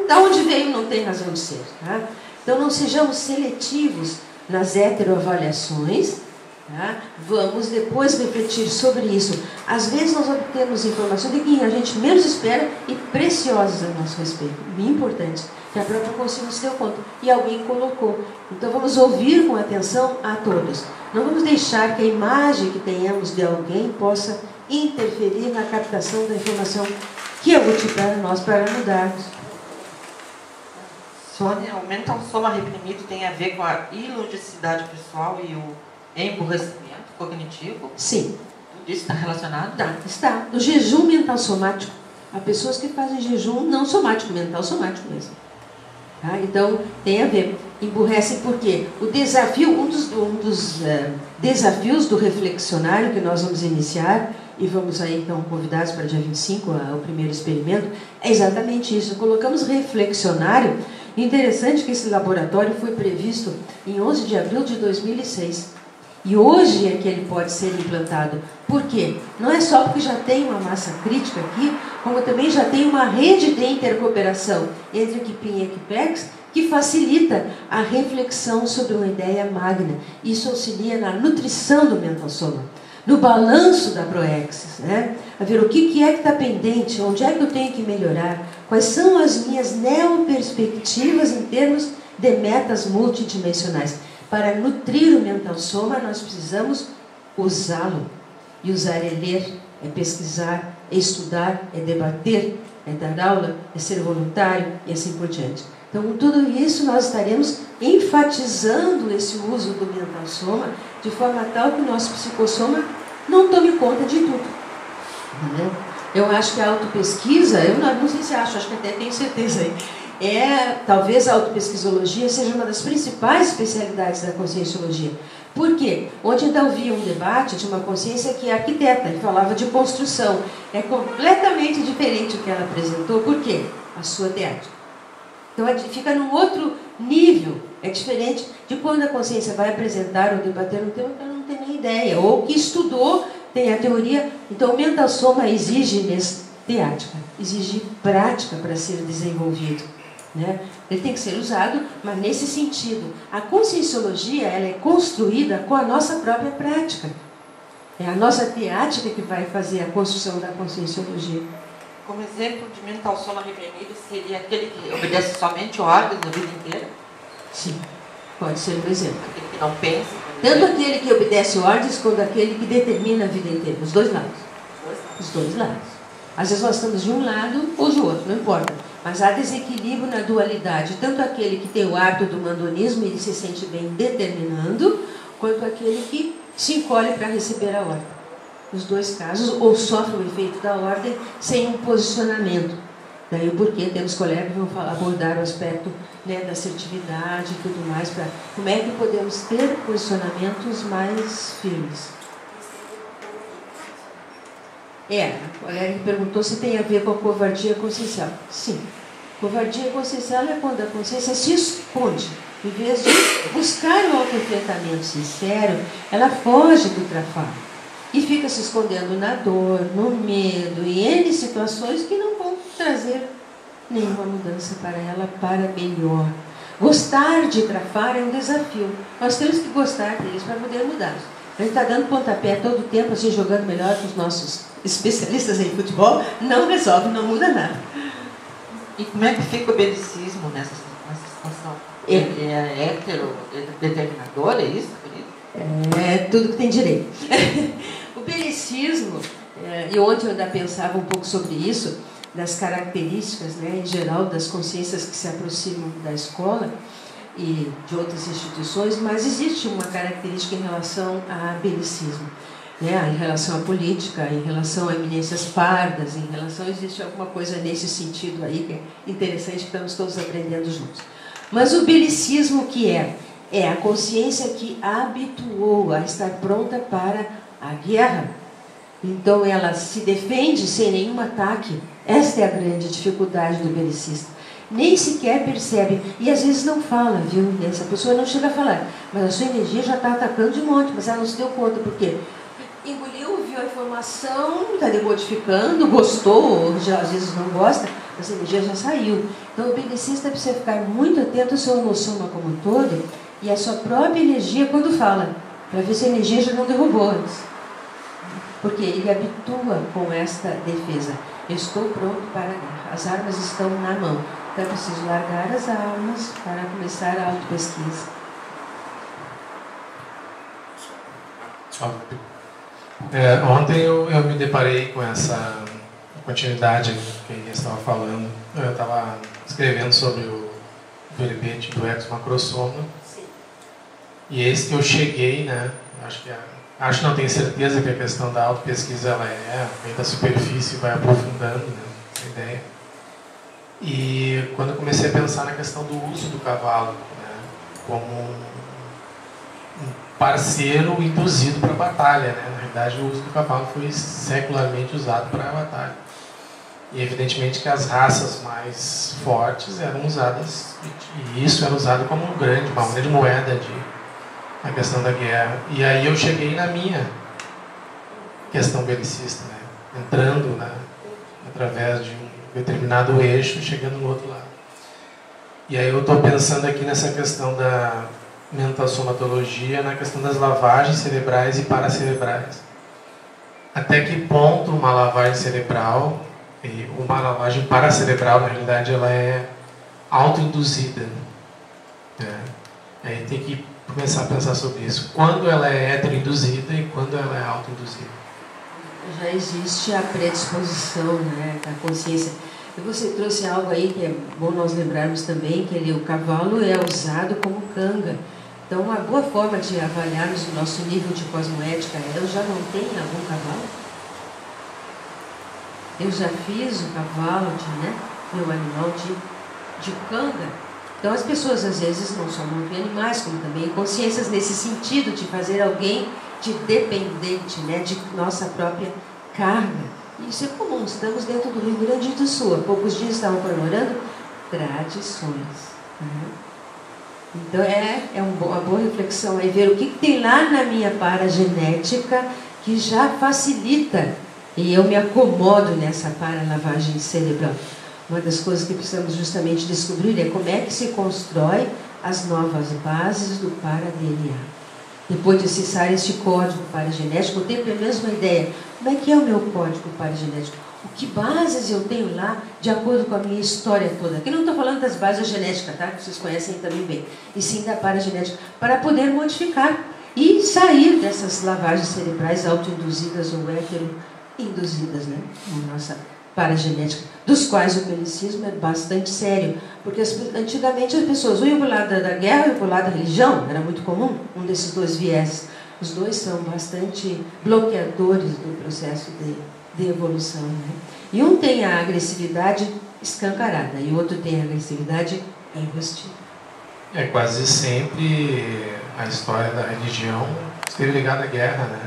da onde veio não tem razão de ser. Tá? Então não sejamos seletivos nas heteroavaliações. Tá? Vamos depois refletir sobre isso. Às vezes nós obtemos informações de que a gente menos espera e preciosas a nosso respeito, bem importantes, que a própria consciência se deu conta e alguém colocou. Então vamos ouvir com atenção a todos. Não vamos deixar que a imagem que tenhamos de alguém possa interferir na captação da informação que é útil para nós, para mudarmos. Sônia, o mental soma reprimido tem a ver com a iludicidade pessoal e o emburrecimento cognitivo? Sim. Tudo isso está relacionado? Tá, está. No jejum mental somático. Há pessoas que fazem jejum não somático, mental somático mesmo. Tá? Então, tem a ver. Emburrecem por quê? O desafio, um dos desafios do reflexionário que nós vamos iniciar, e vamos aí então convidados para dia 25, o primeiro experimento, é exatamente isso. Colocamos reflexionário. Interessante que esse laboratório foi previsto em 11 de abril de 2006. E hoje é que ele pode ser implantado. Por quê? Não é só porque já tem uma massa crítica aqui, como também já tem uma rede de intercooperação entre Equipim e Equipex, que facilita a reflexão sobre uma ideia magna. Isso auxilia na nutrição do mental soma, no balanço da proexis, né? A ver o que é que está pendente, onde é que eu tenho que melhorar, quais são as minhas neoperspectivas em termos de metas multidimensionais. Para nutrir o mental soma, nós precisamos usá-lo. E usar é ler, é pesquisar, é estudar, é debater, é dar aula, é ser voluntário e assim por diante. Então, com tudo isso, nós estaremos enfatizando esse uso do mental soma de forma tal que o nosso psicossoma não tome conta de tudo. Entendeu? Eu acho que a autopesquisa, eu não sei se acho que até tenho certeza aí, talvez a autopesquisologia seja uma das principais especialidades da conscienciologia. Por quê? Ontem então vi um debate de uma consciência que é arquiteta e falava de construção. É completamente diferente o que ela apresentou. Por quê? A sua teática. Então fica num outro nível. É diferente de quando a consciência vai apresentar ou debater um tema que ela não tem nem ideia, ou que estudou, tem a teoria. Então o mental soma exige teática, exige prática para ser desenvolvido. Né? Ele tem que ser usado, mas nesse sentido. A conscienciologia ela é construída com a nossa própria prática. É a nossa teática que vai fazer a construção da conscienciologia. Como exemplo de mental soma reprimido, seria aquele que obedece somente ordens a vida inteira? Sim, pode ser um exemplo. Aquele que não pensa? Tanto aquele que obedece ordens, quanto aquele que determina a vida inteira. Os dois lados. Os dois lados. Às vezes nós estamos de um lado ou de outro, não importa. Mas há desequilíbrio na dualidade. Tanto aquele que tem o hábito do mandonismo, ele se sente bem determinando, quanto aquele que se encolhe para receber a ordem. Nos dois casos, ou sofre o efeito da ordem sem um posicionamento. Daí porque temos colegas que vão abordar o aspecto, né, da assertividade e tudo mais, para como é que podemos ter posicionamentos mais firmes. A colega que perguntou se tem a ver com a covardia consciencial. Sim. Covardia consciencial é quando a consciência se esconde. Em vez de buscar o autoenfrentamento sincero, ela foge do trafalho e fica se escondendo na dor, no medo e N situações que não vão trazer nenhuma mudança para ela para melhor. Gostar de trafar é um desafio. Nós temos que gostar deles para poder mudar. A gente está dando pontapé todo o tempo, assim, jogando melhor que os nossos especialistas em futebol, não resolve, não muda nada. E como é que fica o belicismo nessa situação? Ele é hétero, determinador, é isso? É tudo que tem direito. O belicismo, e ontem eu ainda pensava um pouco sobre isso, das características, né, em geral, das consciências que se aproximam da escola e de outras instituições, mas existe uma característica em relação a belicismo, né, em relação à política, em relação a eminências pardas, em relação, existe alguma coisa nesse sentido aí que é interessante, que estamos todos aprendendo juntos. Mas o belicismo que é a consciência que habituou a estar pronta para a guerra. Então ela se defende sem nenhum ataque. Esta é a grande dificuldade do belicista. Nem sequer percebe, e às vezes não fala, viu? Essa pessoa não chega a falar, mas a sua energia já está atacando de monte, mas ela não se deu conta, porque engoliu, viu a informação, está decodificando, gostou, ou já às vezes não gosta, mas a energia já saiu. Então o belicista precisa ficar muito atento à sua emoção como um todo e à sua própria energia quando fala, para ver se a energia já não derrubou antes. Porque ele habitua com esta defesa. Eu estou pronto para a guerra. As armas estão na mão. Então é preciso largar as armas para começar a autopesquisa. Ontem eu me deparei com essa continuidade que ele estava falando. Eu estava escrevendo sobre o verbete do ex-macrosoma. E esse que eu cheguei, né? Acho que não tenho certeza que a questão da autopesquisa ela vem da superfície e vai aprofundando, né, a ideia. E quando eu comecei a pensar na questão do uso do cavalo, né, como um parceiro induzido para a batalha, né? Na realidade, o uso do cavalo foi secularmente usado para a batalha. E evidentemente que as raças mais fortes eram usadas, e isso era usado como uma grande moeda a questão da guerra. E aí eu cheguei na minha questão belicista, né? Entrando, né, através de um determinado eixo, chegando no outro lado. E aí eu estou pensando aqui nessa questão da mental somatologia, na questão das lavagens cerebrais e paracerebrais. Até que ponto uma lavagem cerebral e uma lavagem paracerebral, na realidade, ela é autoinduzida, né? Aí tem que começar a pensar sobre isso. Quando ela é heteroinduzida e quando ela é autoinduzida. Já existe a predisposição, né, da consciência. E você trouxe algo aí que é bom nós lembrarmos também, que o cavalo é usado como canga. Então, uma boa forma de avaliarmos o nosso nível de cosmoética é: eu já não tenho algum cavalo? Eu já fiz o cavalo, meu animal de canga? Então, as pessoas, às vezes, não só muito animais, como também consciências nesse sentido de fazer alguém de dependente, né, de nossa própria carga. Isso é comum. Estamos dentro do Rio Grande do Sul. Há poucos dias estavam comemorando tradições. Então, uma boa reflexão aí, ver o que tem lá na minha paragenética que já facilita e eu me acomodo nessa paralavagem cerebral. Uma das coisas que precisamos justamente descobrir é como é que se constrói as novas bases do para-DNA. Depois de acessar este código paragenético, eu tenho a mesma ideia. Como é que é o meu código paragenético? O que bases eu tenho lá de acordo com a minha história toda? Aqui não estou falando das bases genéticas, tá? Que vocês conhecem também bem. E sim da paragenética, para poder modificar e sair dessas lavagens cerebrais autoinduzidas ou heteroinduzidas, né? Na nossa paragenética, dos quais o belicismo é bastante sério, porque antigamente as pessoas iam para o lado da guerra ou iam para o lado da religião, era muito comum um desses dois vieses. Os dois são bastante bloqueadores do processo de evolução, né? E um tem a agressividade escancarada e o outro tem a agressividade enrustida. É quase sempre a história da religião esteve ligada à guerra, né?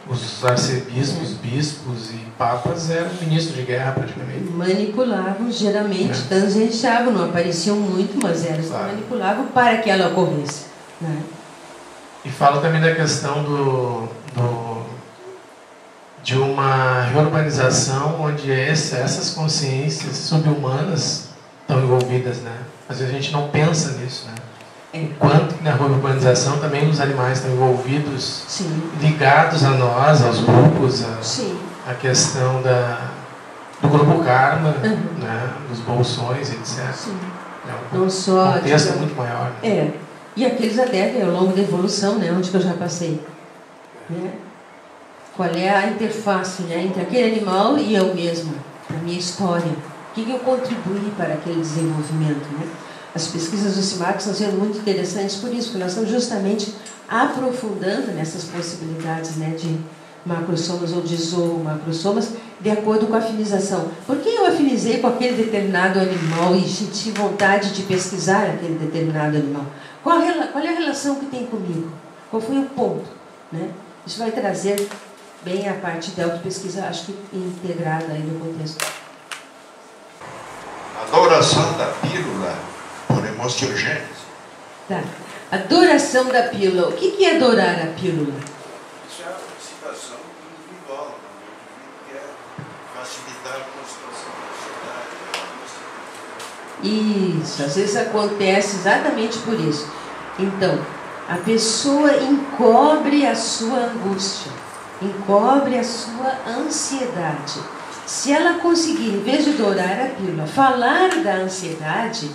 Os arcebispos, bispos e papas eram ministros de guerra praticamente. Manipulavam, geralmente, tangenciavam, não apareciam muito, mas eles manipulavam para que ela ocorresse, né? E fala também da questão de uma reurbanização onde essas consciências subhumanas estão envolvidas, né? Às vezes a gente não pensa nisso, né? Enquanto que na reurbanização também os animais estão envolvidos, ligados a nós, aos grupos, a questão do grupo karma, né? Dos bolsões, etc. É um contexto muito maior. Né? E aqueles até ao longo da evolução, né? Onde que eu já passei. Né? Qual é a interface, né? Entre aquele animal e eu mesma, a minha história. O que eu contribuí para aquele desenvolvimento, né? As pesquisas do CIMAC estão sendo muito interessantes por isso, porque nós estamos justamente aprofundando nessas possibilidades, né, de macrosomas ou de zoomacrosomas, de acordo com a afinização. Por que eu afinizei com aquele determinado animal e tive vontade de pesquisar aquele determinado animal? Qual é a relação que tem comigo? Qual foi o ponto? Né? Isso vai trazer bem a parte da autopesquisa, acho que integrada aí no contexto. Adoração da pílula por hemociogênese. Tá. Adoração da pílula. O que é adorar a pílula? Isso é a participação individual, o indivíduo quer facilitar a constituição da sociedade. Isso, às vezes acontece exatamente por isso. Então, a pessoa encobre a sua angústia, encobre a sua ansiedade. Se ela conseguir, em vez de adorar a pílula, falar da ansiedade,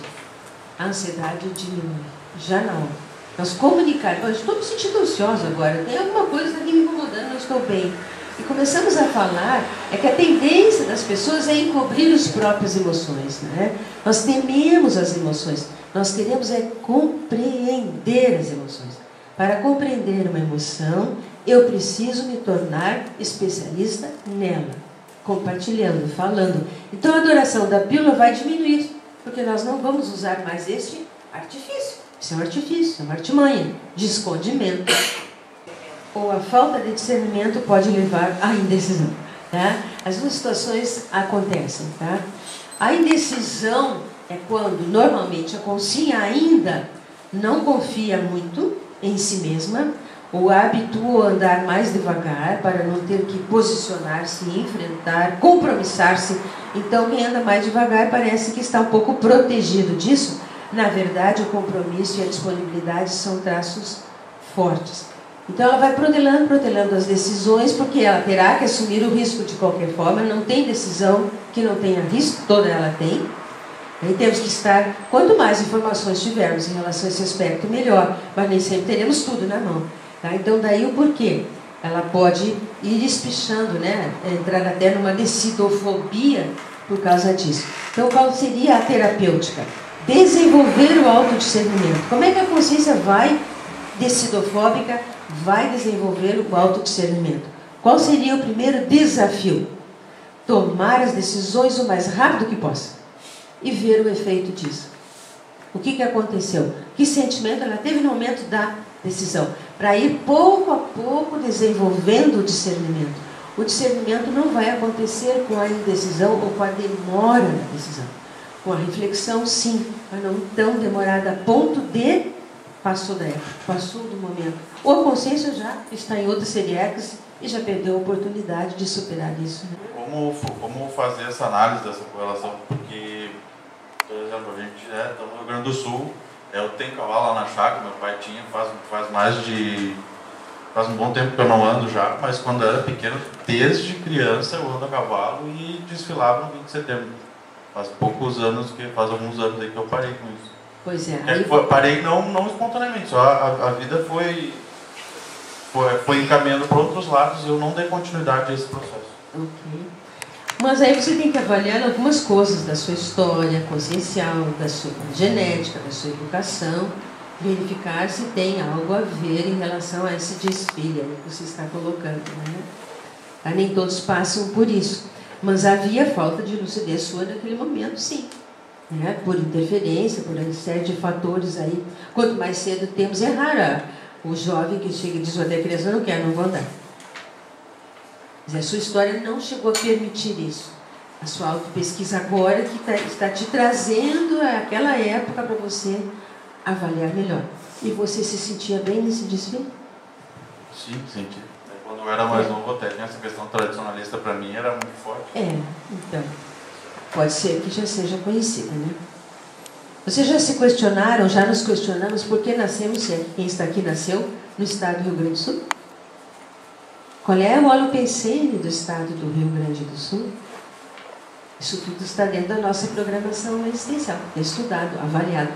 a ansiedade diminui. Já não. Nós comunicarmos, eu estou me sentindo ansiosa agora, tem alguma coisa aqui me incomodando, não estou bem. E começamos a falar, é que a tendência das pessoas é encobrir as próprias emoções, né? Nós tememos as emoções, nós queremos é compreender as emoções. Para compreender uma emoção, eu preciso me tornar especialista nela, compartilhando, falando. Então a adoração da pílula vai diminuir, porque nós não vamos usar mais este artifício. Isso é um artifício, é uma artimanha de escondimento. Ou a falta de discernimento pode levar à indecisão. Tá? As duas situações acontecem. Tá? A indecisão é quando, normalmente, a consciência ainda não confia muito em si mesma, ou habitua a andar mais devagar para não ter que posicionar-se, enfrentar, compromissar-se. Então, quem anda mais devagar parece que está um pouco protegido disso. Na verdade, o compromisso e a disponibilidade são traços fortes. Então, ela vai protelando as decisões, porque ela terá que assumir o risco de qualquer forma. Não tem decisão que não tenha risco, toda ela tem. Aí temos que estar, quanto mais informações tivermos em relação a esse aspecto, melhor. Mas nem sempre teremos tudo na mão. Tá? Então, daí o porquê. Ela pode ir espichando, né? Entrar até numa decidofobia por causa disso. Então, qual seria a terapêutica? Desenvolver o autodiscernimento. Como é que a consciência vai, decidofóbica, vai desenvolver o autodiscernimento? Qual seria o primeiro desafio? Tomar as decisões o mais rápido que possa e ver o efeito disso. O que aconteceu? Que sentimento ela teve no momento da decisão? Para ir pouco a pouco desenvolvendo o discernimento. O discernimento não vai acontecer com a indecisão ou com a demora na decisão. Com a reflexão, sim, mas não tão demorada a ponto de passou da época, passou do momento. Ou a consciência já está em outra seriecas e já perdeu a oportunidade de superar isso. Né? Como fazer essa análise dessa correlação? Porque, por exemplo, a gente está no Rio Grande do Sul, eu tenho cavalo lá na chácara, meu pai tinha, faz um bom tempo que eu não ando já, mas quando eu era pequeno, desde criança eu ando a cavalo e desfilava no 20 de setembro. Faz alguns anos aí que eu parei com isso. Pois é. Parei não espontaneamente, só a vida foi encaminhando para outros lados e eu não dei continuidade a esse processo. Ok. Mas aí você tem que avaliar algumas coisas da sua história consciencial, da sua genética, da sua educação, verificar se tem algo a ver em relação a esse desfile que você está colocando, né? Nem todos passam por isso, mas havia falta de lucidez sua naquele momento, sim, né? Por interferência, por uma série de fatores aí. Quanto mais cedo temos, é raro o jovem que chega e diz: até criança não quer, não vou andar. Mas a sua história não chegou a permitir isso. A sua autopesquisa agora que está te trazendo aquela época para você avaliar melhor. E você se sentia bem nesse desfile? Sim, senti. Quando eu era mais novo, até tinha essa questão tradicionalista, para mim era muito forte. Então, pode ser que já seja conhecida, né? Vocês já se questionaram, já nos questionamos por que nascemos, se quem está aqui nasceu no estado do Rio Grande do Sul? Qual é o holopensene do estado do Rio Grande do Sul? Isso tudo está dentro da nossa programação existencial, estudado, avaliado.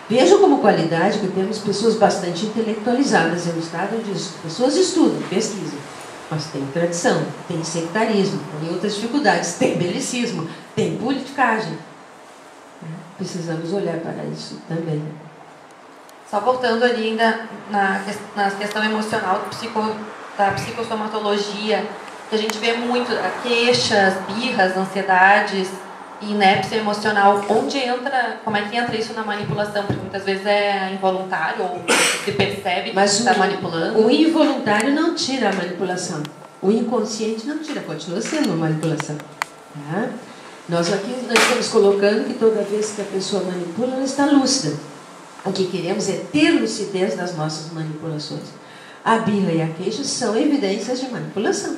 Vejam como qualidade que temos pessoas bastante intelectualizadas. É um estado onde as pessoas estudam, pesquisam, mas tem tradição, tem sectarismo, tem outras dificuldades, tem belicismo, tem politicagem. Precisamos olhar para isso também. Só voltando ali ainda na questão emocional da psicossomatologia, que a gente vê muito queixas, birras, ansiedades e inépcia emocional. Onde entra, como é que entra isso na manipulação? Porque muitas vezes é involuntário ou se percebe que está manipulando. O involuntário não tira a manipulação. O inconsciente não tira, continua sendo uma manipulação. Tá? Nós estamos colocando que toda vez que a pessoa manipula, ela está lúcida. O que queremos é ter lucidez das nossas manipulações. A birra e a queixa são evidências de manipulação.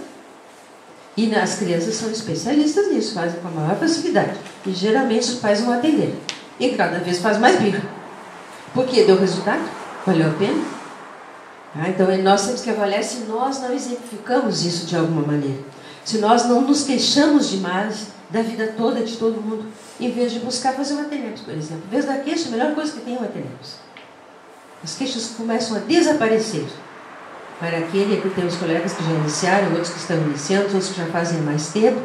E as crianças são especialistas nisso, fazem com a maior facilidade. E geralmente os pais vão atender. E cada vez faz mais birra. Por quê? Deu resultado? Valeu a pena? Então nós temos que avaliar se nós não exemplificamos isso de alguma maneira. Se nós não nos queixamos demais da vida toda, de todo mundo, em vez de buscar fazer uma TENEPS, por exemplo. Em vez da queixa, a melhor coisa que tem é uma TENEPS. As queixas começam a desaparecer. Para aquele que tem os colegas que já iniciaram, outros que estão iniciando, outros que já fazem mais tempo,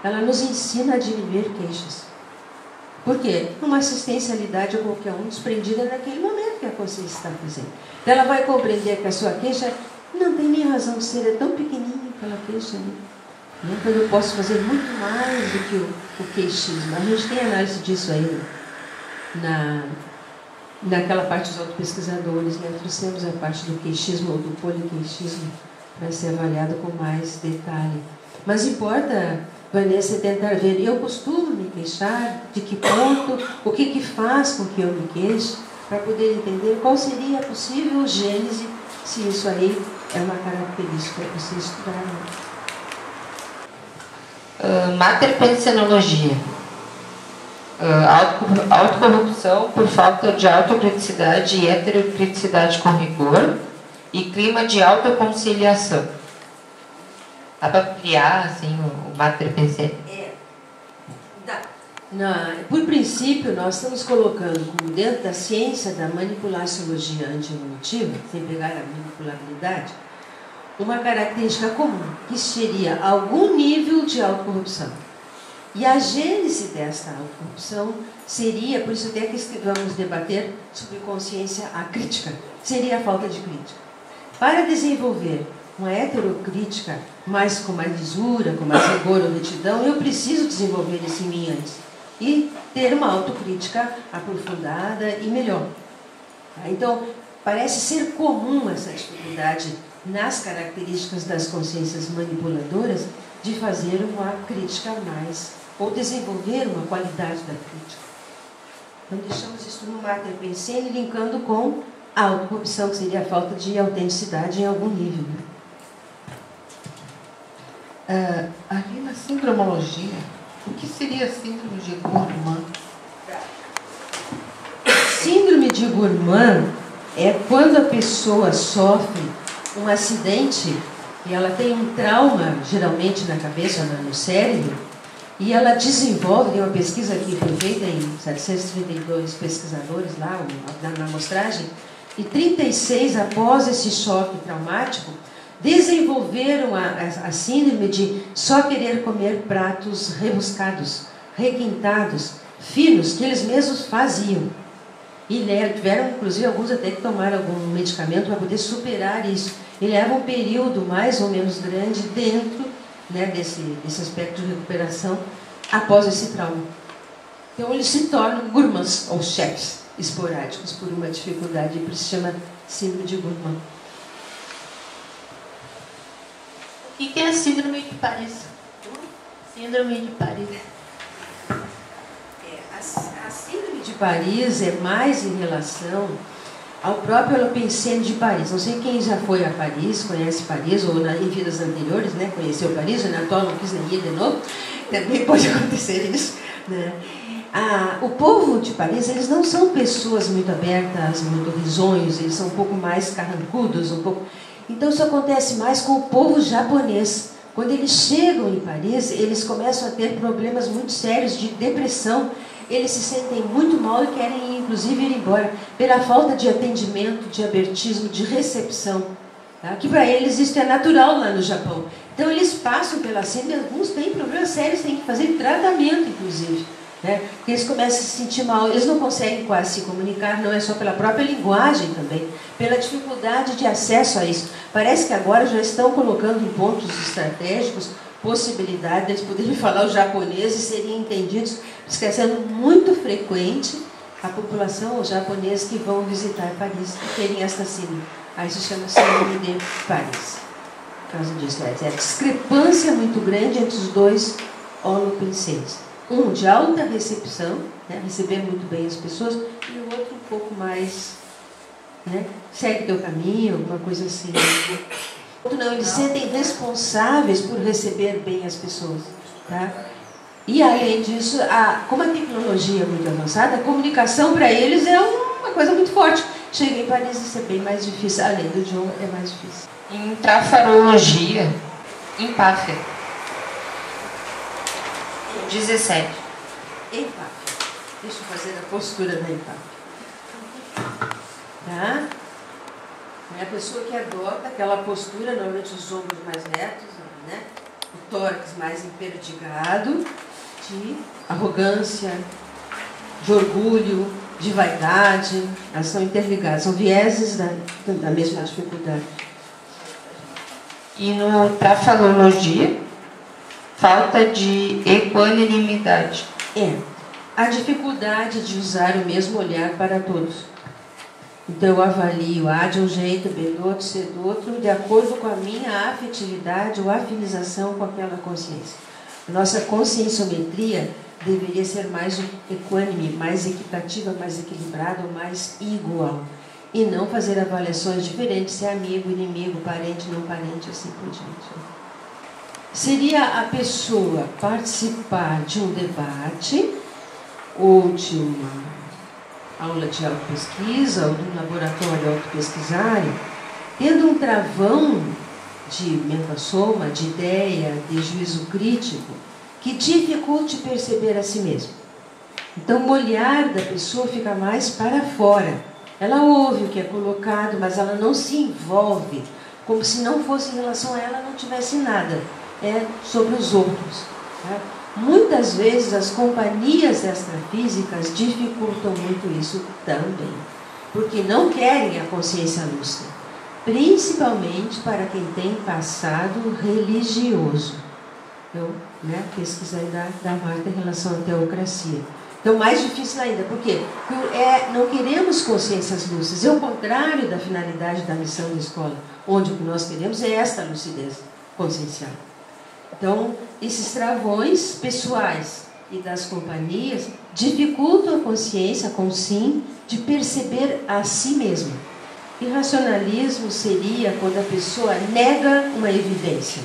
ela nos ensina a diminuir queixas. Por quê? Uma assistencialidade a qualquer um desprendida naquele momento que a consciência está fazendo. Então ela vai compreender que a sua queixa não tem nem razão de ser, é tão pequenininha aquela queixa ali. Então eu posso fazer muito mais do que o queixismo. A gente tem análise disso aí naquela parte dos autopesquisadores, né? Trouxemos a parte do queixismo ou do poliqueixismo para ser avaliado com mais detalhe. Mas importa, Vanessa, tentar ver, eu costumo me queixar, de que ponto, o que faz com que eu me queixe, para poder entender qual seria a possível gênese, se isso aí é uma característica para você estudar. Materpensenologia. Autocorrupção por falta de autocriticidade e heterocriticidade com rigor e clima de autoconciliação. Dá para criar assim, o materpensenologia? Por princípio, nós estamos colocando como dentro da ciência da manipulaciologia antievolutiva, sem pegar a manipulabilidade, uma característica comum, que seria algum nível de autocorrupção. E a gênese desta autocorrupção seria, por isso até que vamos debater sobre consciência acrítica, seria a falta de crítica. Para desenvolver uma heterocrítica mais com mais lisura, com mais rigor ou retidão, eu preciso desenvolver isso em mim antes. E ter uma autocrítica aprofundada e melhor. Então, parece ser comum essa dificuldade nas características das consciências manipuladoras de fazer uma crítica mais, ou desenvolver uma qualidade da crítica. Então, deixamos isso no materpensene, linkando com a autocorrupção, que seria a falta de autenticidade em algum nível. Né? Ali na sindromologia, o que seria a síndrome de Gourmand? Síndrome de Gourmand é quando a pessoa sofre um acidente e ela tem um trauma, geralmente na cabeça, no cérebro, e ela desenvolve, tem uma pesquisa que foi feita em 732 pesquisadores lá, na amostragem, e 36 após esse choque traumático, desenvolveram a síndrome de só querer comer pratos rebuscados, requintados, finos, que eles mesmos faziam. E tiveram, inclusive, alguns até que tomaram algum medicamento para poder superar isso. E leva um período mais ou menos grande dentro, né, desse aspecto de recuperação após esse trauma. Então, eles se tornam gourmands, ou chefs esporádicos, por uma dificuldade, por isso se chama síndrome de gourmand. O que é a síndrome de Paris? Síndrome de Paris. A síndrome de Paris é mais em relação ao próprio Holopensene de Paris. Não sei quem já foi a Paris, conhece Paris, ou em vidas anteriores, né, conheceu Paris, o Anatole não quis nem ir de novo, também pode acontecer isso, né? O povo de Paris, eles não são pessoas muito abertas, muito risonhos, eles são um pouco mais carrancudos, um pouco... Então isso acontece mais com o povo japonês. Quando eles chegam em Paris, eles começam a ter problemas muito sérios de depressão. Eles se sentem muito mal e querem, inclusive, ir embora, pela falta de atendimento, de abertismo, de recepção. Tá? Que para eles isso é natural lá no Japão. Então eles passam pela síndrome, alguns têm problemas sérios, têm que fazer tratamento, inclusive. Né? Porque eles começam a se sentir mal, eles não conseguem quase se comunicar, não é só pela própria linguagem também, pela dificuldade de acesso a isso. Parece que agora já estão colocando em pontos estratégicos possibilidade de eles poderem falar o japonês e serem entendidos, está sendo muito frequente a população, os japoneses que vão visitar Paris e terem esta síndrome. Aí se chama síndrome de Paris. Por causa disso, é a discrepância muito grande entre os dois holopensenes. Um de alta recepção, né, receber muito bem as pessoas, e o outro um pouco mais, né, segue teu caminho, alguma coisa assim. Não, eles sentem responsáveis por receber bem as pessoas. Tá? E além disso, como a tecnologia é muito avançada, a comunicação para eles é uma coisa muito forte. Chega em Paris, isso é bem mais difícil, além do idioma é mais difícil. Em trafarologia, empáfia. 17. Empáfia. Deixa eu fazer a postura da empáfia. Tá? É a pessoa que adota aquela postura, normalmente os ombros mais retos, né? O tórax mais emperdigado, de arrogância, de orgulho, de vaidade. Elas são interligadas, são vieses da mesma dificuldade. E no trafalologia, falta de equanimidade. A dificuldade de usar o mesmo olhar para todos. Então eu avalio A de um jeito, B do outro, C do outro, de acordo com a minha afetividade ou afinização com aquela consciência. Nossa conscienciometria deveria ser mais equânime, mais equitativa, mais equilibrada, mais igual. E não fazer avaliações diferentes, se é amigo, inimigo, parente, não parente, assim por diante. Seria a pessoa participar de um debate ou de uma aula de autopesquisa ou de um laboratório autopesquisário, tendo um travão de mente-soma, de ideia, de juízo crítico, que dificulte perceber a si mesmo. Então, o olhar da pessoa fica mais para fora. Ela ouve o que é colocado, mas ela não se envolve, como se não fosse em relação a ela, não tivesse nada. É sobre os outros. Tá? Muitas vezes as companhias extrafísicas dificultam muito isso também, porque não querem a consciência lúcida, principalmente para quem tem passado religioso. Então, né, pesquisa aí da Marta em relação à teocracia. Então, mais difícil ainda, por quê? Porque não queremos consciências lúcidas, é o contrário da finalidade da missão da escola, onde o que nós queremos é esta lucidez consciencial. Então, esses travões pessoais e das companhias dificultam a consciência, com sim, de perceber a si mesma. Irracionalismo seria quando a pessoa nega uma evidência.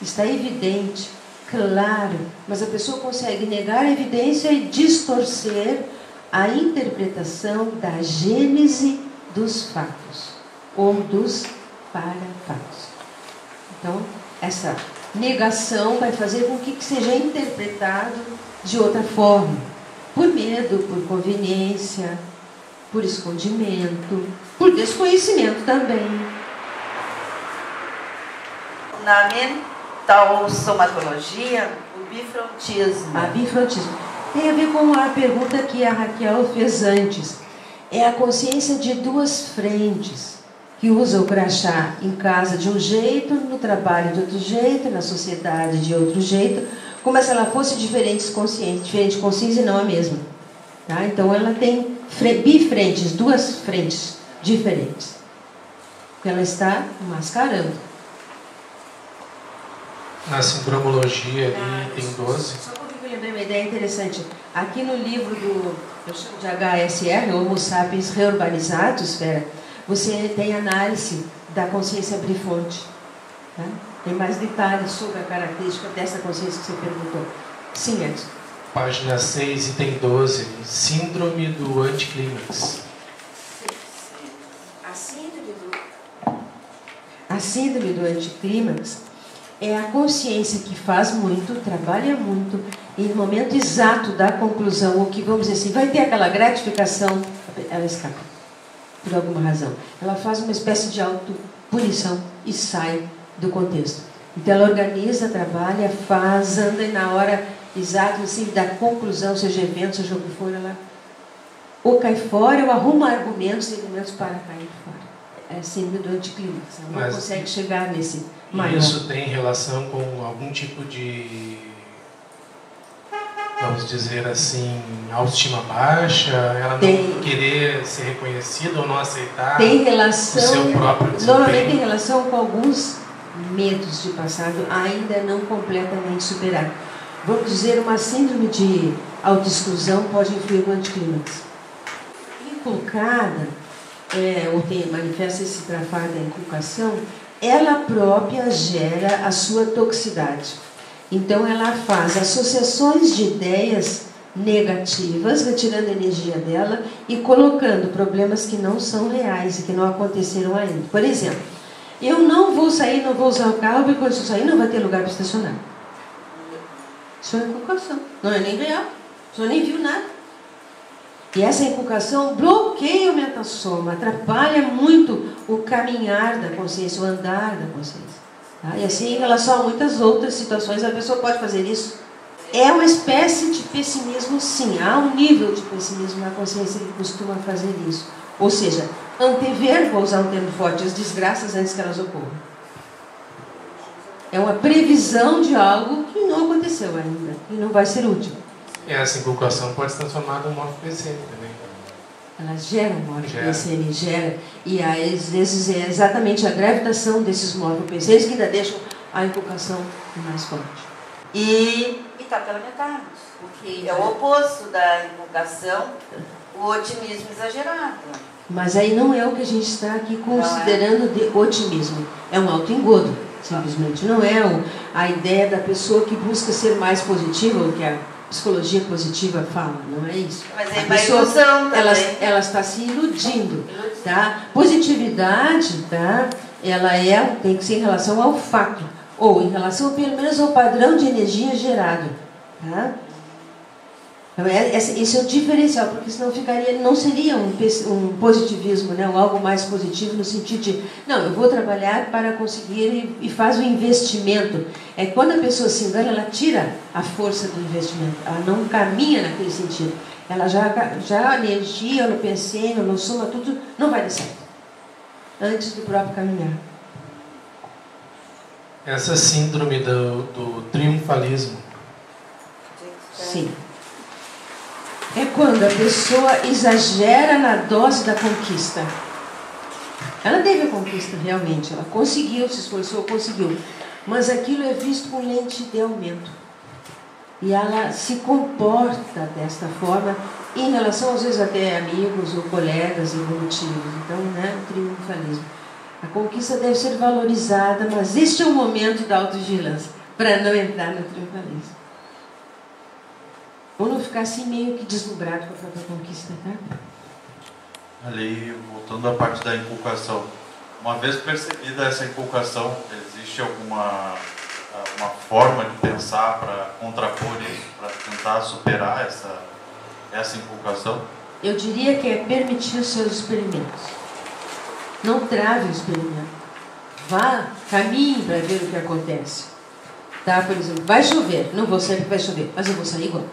Está evidente, claro, mas a pessoa consegue negar a evidência e distorcer a interpretação da gênese dos fatos, ou dos parafatos. Então, essa negação vai fazer com que seja interpretado de outra forma, por medo, por conveniência, por escondimento, por desconhecimento também. na mental somatologia, o bifrontismo. A bifrontismo. Tem a ver com a pergunta que a Raquel fez antes. É a consciência de duas frentes, que usa o crachá em casa de um jeito, no trabalho de outro jeito, na sociedade de outro jeito, como se ela fosse diferente consciência e não a mesma. Tá? Então ela tem bifrentes, duas frentes diferentes, que ela está mascarando. Na sindromologia ali tem 12. Só porque eu lembrei uma ideia interessante. Aqui no livro eu chamo de HSR, Homo Sapiens Reurbanizados, você tem análise da consciência bifronte. Tá? Tem mais detalhes sobre a característica dessa consciência que você perguntou. Sim, Edson. Página 6, item 12. Síndrome do anticlímax. A síndrome do anticlímax é a consciência que faz muito, trabalha muito, e no momento exato da conclusão, ou que, vamos dizer assim, vai ter aquela gratificação, ela escapa, por alguma razão. Ela faz uma espécie de autopunição e sai do contexto. Então ela organiza, trabalha, faz, anda, e na hora exata, assim, da conclusão, seja evento, seja o que for, ela ou cai fora, ou arruma argumentos para cair fora. É a síndrome do anticlímax. Ela não consegue chegar nesse maior. Isso tem relação com algum tipo de, vamos dizer assim, autoestima baixa? Ela não querer ser reconhecida ou não aceitar o seu próprio desempenho? Normalmente tem relação com alguns medos de passado ainda não completamente superados. Vamos dizer, uma síndrome de autoexclusão pode influir no anticlímax. Inculcada, manifesta esse trafar da inculcação, ela própria gera a sua toxicidade. Então ela faz associações de ideias negativas, retirando a energia dela e colocando problemas que não são reais e que não aconteceram ainda. Por exemplo, eu não vou sair, não vou usar o carro, porque quando eu sair não vai ter lugar para estacionar. Isso é inculcação, não é nem real, a pessoa nem viu nada. E essa inculcação bloqueia o metasoma, atrapalha muito o caminhar da consciência, o andar da consciência. Tá? E assim, em relação a muitas outras situações, a pessoa pode fazer isso. É uma espécie de pessimismo, sim. Há um nível de pessimismo na consciência que costuma fazer isso. Ou seja, antever, vou usar um termo forte, as desgraças antes que elas ocorram. É uma previsão de algo que não aconteceu ainda e não vai ser útil. Essa inculcação pode se transformar num morfo-pensene também. Ela gera um morfo-pensene, gera. E às vezes é exatamente a gravitação desses morfo-pensenes que ainda deixam a inculcação mais forte. E está pela metade. Porque é o oposto da inculcação, o otimismo exagerado. Mas aí não é o que a gente está aqui considerando de otimismo. É um autoengodo, simplesmente. Não é a ideia da pessoa que busca ser mais positiva, o que a psicologia positiva fala, não é isso? Mas é uma ilusão também. Ela está se iludindo, tá? Positividade, tá? Ela tem que ser em relação ao fato, ou em relação pelo menos ao padrão de energia gerado, tá? Então, esse é o diferencial, porque senão não seria um positivismo, né? Ou algo mais positivo no sentido de, não, eu vou trabalhar para conseguir e faz o investimento. É quando a pessoa se engana, ela tira a força do investimento, ela não caminha naquele sentido. Ela já a energia, no penseio, no soma, tudo não vai dar certo. Antes do próprio caminhar. Essa síndrome do triunfalismo. Sim. É quando a pessoa exagera na dose da conquista. Ela teve a conquista realmente, ela conseguiu, se esforçou, conseguiu. Mas aquilo é visto com lente de aumento. E ela se comporta desta forma em relação, às vezes, até amigos ou colegas evolutivos. Então, né, o triunfalismo. A conquista deve ser valorizada, mas este é o momento da autovigilância, para não entrar no triunfalismo. Ou não ficar assim meio que deslumbrado com a própria conquista, tá? Ali, voltando à parte da inculcação. Uma vez percebida essa inculcação, existe alguma forma de pensar para contrapor isso, para tentar superar essa inculcação? Eu diria que é permitir os seus experimentos. Não trave o experimento. Vá, caminhe para ver o que acontece. Tá? Por exemplo, vai chover. Não vou sair porque vai chover, mas eu vou sair igual.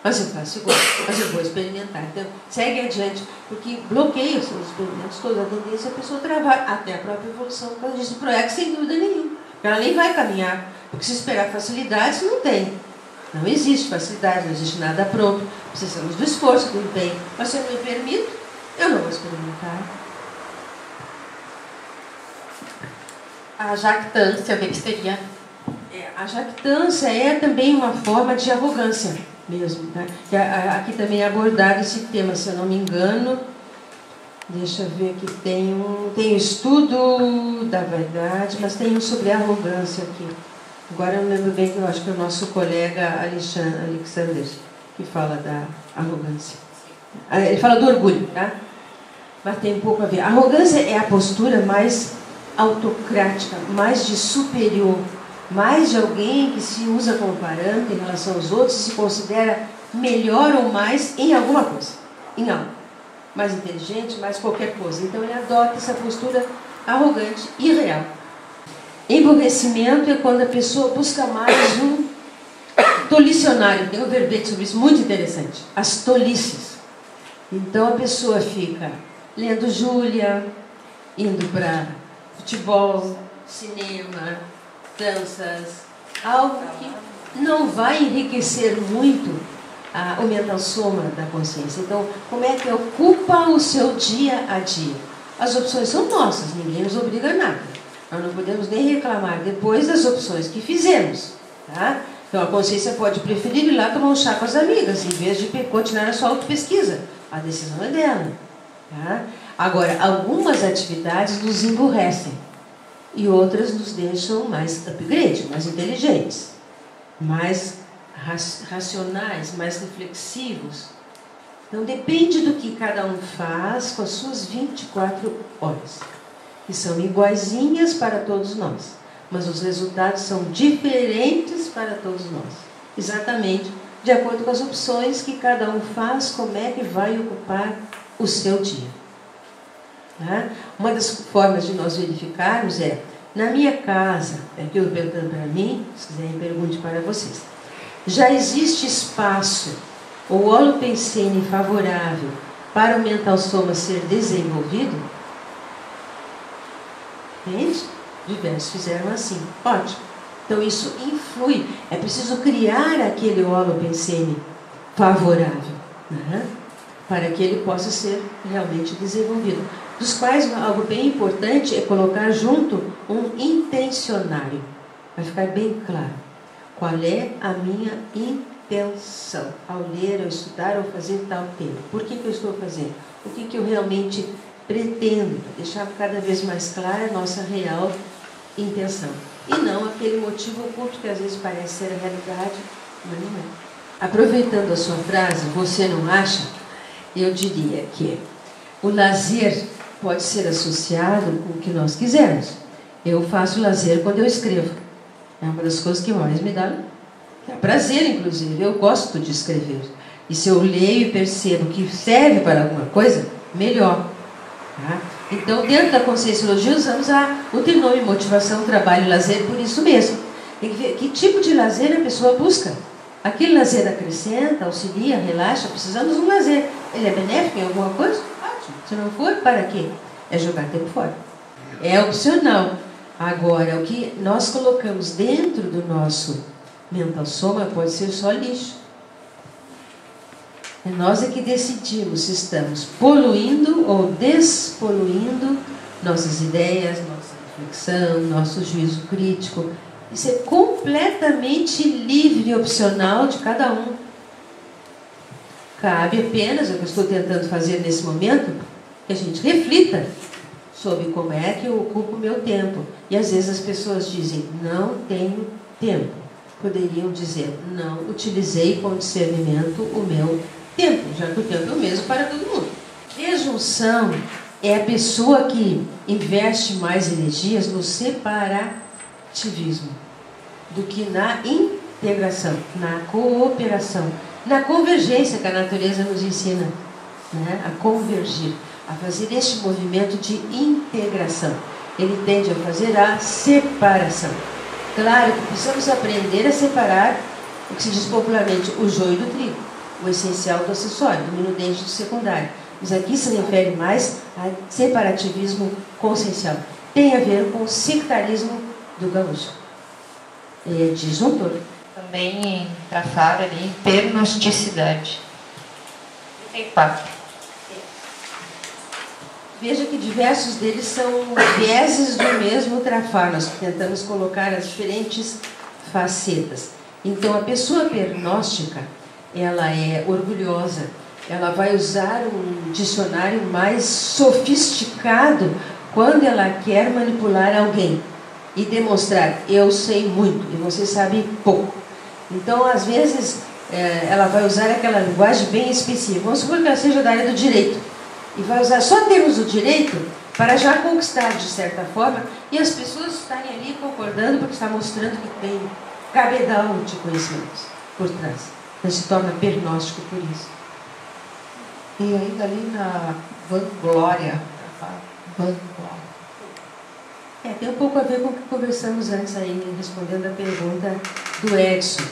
Mas eu faço igual. Mas eu vou experimentar. Então, segue adiante. Porque bloqueia os seus experimentos todos. A tendência é a pessoa travar até a própria evolução. Por causa disso, o PROEC, sem dúvida nenhuma. Ela nem vai caminhar. Porque se esperar facilidades, não tem. Não existe facilidade, não existe nada pronto. Precisamos do esforço, do empenho. Mas se eu não me permito, eu não vou experimentar. A jactância, o que seria? A jactância é também uma forma de arrogância mesmo. Tá? Aqui também é abordado esse tema, se eu não me engano. Deixa eu ver aqui, tem um estudo da vaidade, mas tem um sobre arrogância aqui. Agora eu não lembro bem, que eu acho que é o nosso colega Alexander que fala da arrogância. Ele fala do orgulho, tá? Mas tem um pouco a ver. A arrogância é a postura mais autocrática, mais de superior, mais de alguém que se usa como parâmetro em relação aos outros e se considera melhor ou mais em alguma coisa, em algo. Mais inteligente, mais qualquer coisa. Então ele adota essa postura arrogante e irreal. Emburrecimento é quando a pessoa busca mais um tolicionário. Tem um verbete sobre isso muito interessante. As tolices. Então a pessoa fica lendo Júlia, indo para futebol, cinema, danças, algo que não vai enriquecer muito o mental soma da consciência. Então, como é que ocupa o seu dia a dia? As opções são nossas, ninguém nos obriga a nada. Nós não podemos nem reclamar depois das opções que fizemos. Tá? Então, a consciência pode preferir ir lá tomar um chá com as amigas, em vez de continuar a sua autopesquisa. A decisão é dela. Tá? Agora, algumas atividades nos emburrecem e outras nos deixam mais upgrade, mais inteligentes, mais racionais, mais reflexivos. Então depende do que cada um faz com as suas 24 horas, que são iguaizinhas para todos nós, mas os resultados são diferentes para todos nós, exatamente de acordo com as opções que cada um faz, como é que vai ocupar o seu dia. Tá? Uma das formas de nós verificarmos é, na minha casa, aquilo perguntando para mim, se quiserem pergunte para vocês, já existe espaço ou holopensene favorável para o mental soma ser desenvolvido? Entende? Diversos fizeram assim. Ótimo. Então isso influi. É preciso criar aquele holopensene favorável, né? Para que ele possa ser realmente desenvolvido. Dos quais algo bem importante é colocar junto um intencionário. Vai ficar bem claro. Qual é a minha intenção ao ler, ao estudar, ao fazer tal tema? Por que eu estou fazendo? O que eu realmente pretendo? Para deixar cada vez mais clara a nossa real intenção. E não aquele motivo oculto que às vezes parece ser a realidade, mas não é. Aproveitando a sua frase, você não acha? Eu diria que o lazer pode ser associado com o que nós quisermos. Eu faço lazer quando eu escrevo. É uma das coisas que mais me dá prazer, inclusive. Eu gosto de escrever. E se eu leio e percebo que serve para alguma coisa, melhor. Tá? Então, dentro da Conscienciologia, usamos o trinômio motivação, trabalho e lazer por isso mesmo. Tem que ver que tipo de lazer a pessoa busca. Aquele lazer acrescenta, auxilia, relaxa. Precisamos de um lazer. Ele é benéfico em alguma coisa? Ótimo. Se não for, para quê? É jogar tempo fora. É opcional. Agora, o que nós colocamos dentro do nosso mental soma pode ser só lixo. E nós é que decidimos se estamos poluindo ou despoluindo nossas ideias, nossa reflexão, nosso juízo crítico. Isso é completamente livre e opcional de cada um. Cabe apenas, o que eu estou tentando fazer nesse momento, que a gente reflita sobre como é que eu ocupo o meu tempo. E às vezes as pessoas dizem, não tenho tempo. Poderiam dizer, não utilizei com discernimento o meu tempo, já que o tempo é o mesmo para todo mundo. Rejunção é a pessoa que investe mais energias no separativismo do que na integração, na cooperação, na convergência que a natureza nos ensina, né? A convergir, a fazer este movimento de integração. ele tende a fazer a separação. Claro que precisamos aprender a separar o que se diz popularmente o joio do trigo, o essencial do acessório, do minudente do secundário. Mas aqui se refere mais a separativismo consciencial. Tem a ver com o sectarismo do gaúcho. Diz um autor. Também em Trafar ali, pernosticidade. 34. Veja que diversos deles são vieses do mesmo Trafar. Nós tentamos colocar as diferentes facetas. Então, a pessoa pernóstica, ela é orgulhosa, ela vai usar um dicionário mais sofisticado quando ela quer manipular alguém e demonstrar, eu sei muito e você sabe pouco. Então, às vezes, ela vai usar aquela linguagem bem específica. Vamos supor que ela seja da área do direito e vai usar só termos do direito para já conquistar, de certa forma, e as pessoas estarem ali concordando porque está mostrando que tem cabedal de conhecimentos por trás. Então, se torna pernóstico por isso. E ainda ali na vanglória. Tem um pouco a ver com o que conversamos antes aí, respondendo a pergunta do Edson.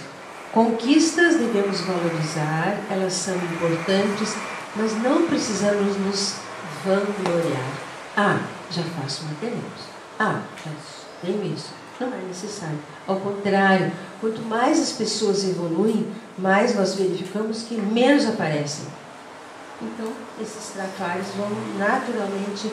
Conquistas devemos valorizar, elas são importantes, mas não precisamos nos vangloriar. Já faço materiais. Já tenho isso. Não é necessário. Ao contrário, quanto mais as pessoas evoluem, mais nós verificamos que menos aparecem. Então, esses trafares vão naturalmente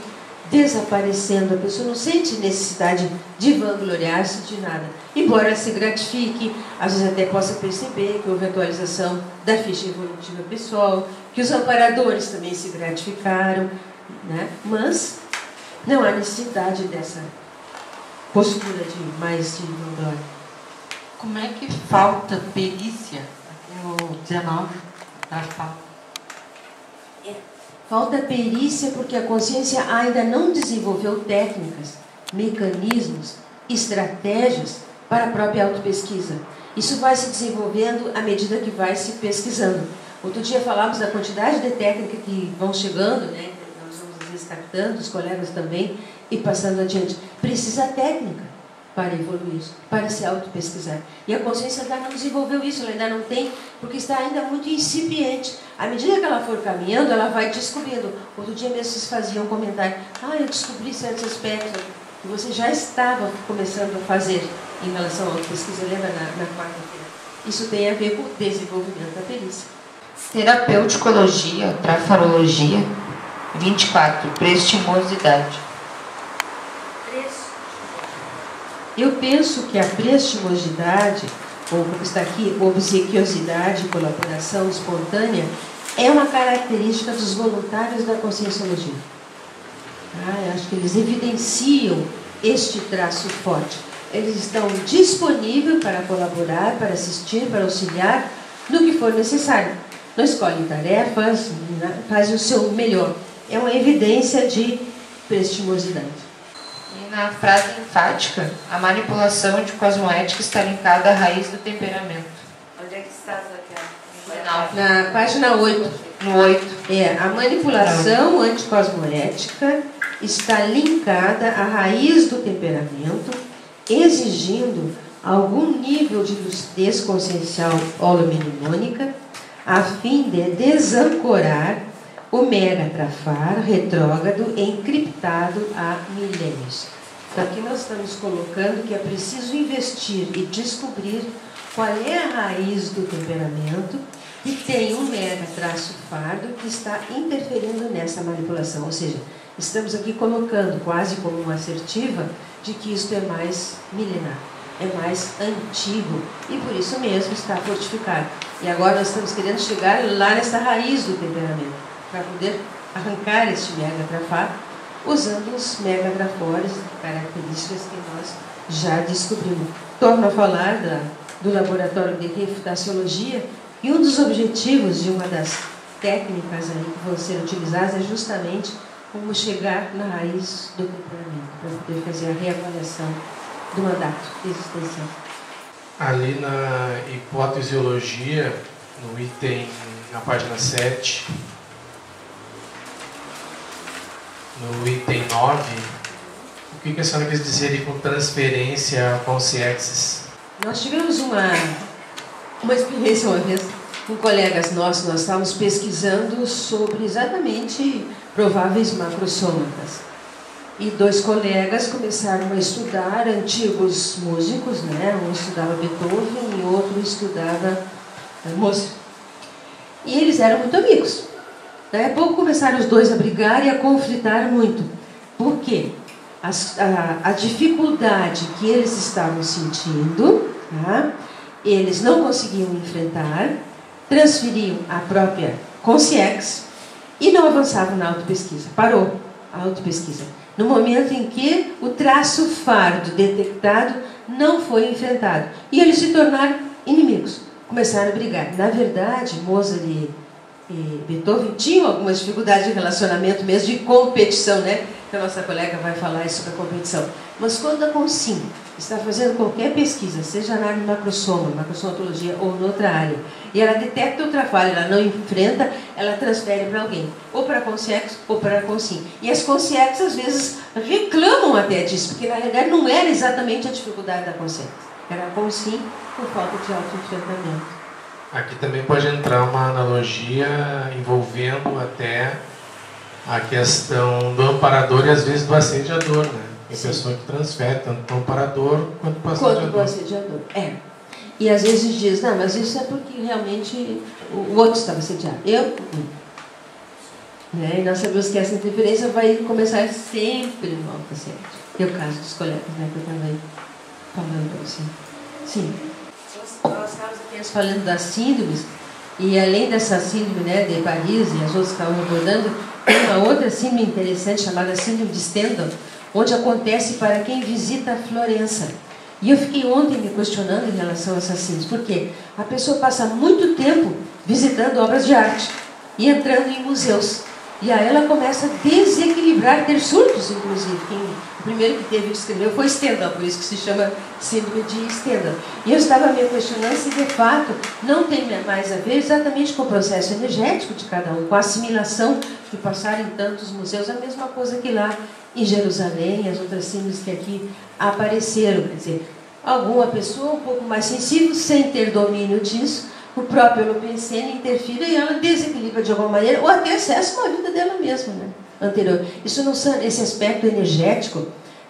desaparecendo. A pessoa não sente necessidade de vangloriar-se de nada. Embora ela se gratifique, às vezes até possa perceber que houve atualização da ficha evolutiva pessoal, que os amparadores também se gratificaram, né? Mas não há necessidade dessa postura de mais de vanglória. Como é que falta perícia? Aqui no 19, Falta perícia porque a consciência ainda não desenvolveu técnicas, mecanismos, estratégias para a própria autopesquisa. Isso vai se desenvolvendo à medida que vai se pesquisando. Outro dia falávamos da quantidade de técnicas que vão chegando, né? Nós vamos às vezes captando, os colegas também, e passando adiante. Precisa técnica para evoluir, para se autopesquisar. E a consciência ainda não desenvolveu isso, ela ainda não tem, porque está ainda muito incipiente. À medida que ela for caminhando, ela vai descobrindo. Outro dia mesmo vocês faziam um comentário, eu descobri certos aspectos que você já estava começando a fazer em relação à autopesquisa, lembra na quarta-feira? Isso tem a ver com o desenvolvimento da perícia. Terapeuticologia, trafarologia. 24. Prestimosidade. Eu penso que a prestimosidade, ou como está aqui, obsequiosidade, colaboração espontânea, é uma característica dos voluntários da conscienciologia. Eu acho que eles evidenciam este traço forte. Eles estão disponíveis para colaborar, para assistir, para auxiliar no que for necessário. Não escolhem tarefas, fazem o seu melhor. É uma evidência de prestimosidade. E na frase enfática, a manipulação de cosmoética está linkada à raiz do temperamento. Onde é que está, Raquel? Na página 8. No 8. A manipulação anticosmoética está linkada à raiz do temperamento, exigindo algum nível de lucidez consciencial holomenimônica, a fim de desancorar o mega-trafar retrógrado encriptado há milênios. Então, aqui nós estamos colocando que é preciso investir e descobrir qual é a raiz do temperamento e tem um mega-traço fardo que está interferindo nessa manipulação. Ou seja, estamos aqui colocando quase como uma assertiva de que isto é mais milenar, é mais antigo e por isso mesmo está fortificado. E agora nós estamos querendo chegar lá nessa raiz do temperamento, para poder arrancar este mega-trafar, usando os mega-trafores, características que nós já descobrimos. Torno a falar do laboratório de refutaciologia, e um dos objetivos de uma das técnicas aí que vão ser utilizadas é justamente como chegar na raiz do temperamento, para poder fazer a reavaliação do mandato existencial. Ali na hipotesiologia, no item, na página 7, no item 9, que a senhora quis dizer com transferência consciências? Nós tivemos uma experiência uma vez com colegas nossos, nós estávamos pesquisando sobre exatamente prováveis macrossômatas. E 2 colegas começaram a estudar antigos músicos, né? Um estudava Beethoven e outro estudava Mozart. E eles eram muito amigos. Daí a pouco começaram os 2 a brigar e a conflitar muito. Por quê? A dificuldade que eles estavam sentindo, tá? Eles não conseguiam enfrentar, transferiam a própria consciência e não avançavam na autopesquisa. Parou a autopesquisa. No momento em que o traço fardo detectado não foi enfrentado. E eles se tornaram inimigos. Começaram a brigar. Na verdade, Mozart e Beethoven tinham algumas dificuldades de relacionamento mesmo, de competição, né? Que a nossa colega vai falar sobre a competição. Mas quando a Consim está fazendo qualquer pesquisa, seja na área de macrossomatologia ou noutra área, e ela detecta outra falha, ela não enfrenta, ela transfere para alguém, ou para a Consciex ou para a Consim. E as Consciex às vezes reclamam até disso, porque na realidade não era exatamente a dificuldade da Consciex, era a Consim por falta de autoenfrentamento. Aqui também pode entrar uma analogia envolvendo até a questão do amparador e às vezes do assediador, né? Tem pessoa que transfere tanto para o amparador quanto para o assediador. Quanto para o assediador, E às vezes diz, não, mas isso é porque realmente o outro estava assediado. Eu não. Né? E nós sabemos que essa interferência vai começar sempre no autoassédio. É o caso dos colegas, né, que eu também falando assim. Sim. Nós estávamos apenas falando das síndromes, e além dessa síndrome, né, de Paris e as outras que estavam abordando, tem uma outra síndrome interessante chamada síndrome de Stendhal, onde acontece para quem visita Florença. E eu fiquei ontem me questionando em relação a essas síndromes, porque a pessoa passa muito tempo visitando obras de arte e entrando em museus. E aí ela começa a desequilibrar, ter surtos, inclusive. O primeiro que teve que escrever foi Stendhal, por isso que se chama síndrome de Stendhal. E eu estava me questionando se de fato não tem mais a ver exatamente com o processo energético de cada um, com a assimilação de passar em tantos museus, a mesma coisa que lá em Jerusalém, as outras síndromes que aqui apareceram. Quer dizer, alguma pessoa um pouco mais sensível, sem ter domínio disso, o próprio holopensene interfira e ela desequilibra de alguma maneira, ou até acessa uma vida dela mesma, né? Anterior. Isso não, esse aspecto energético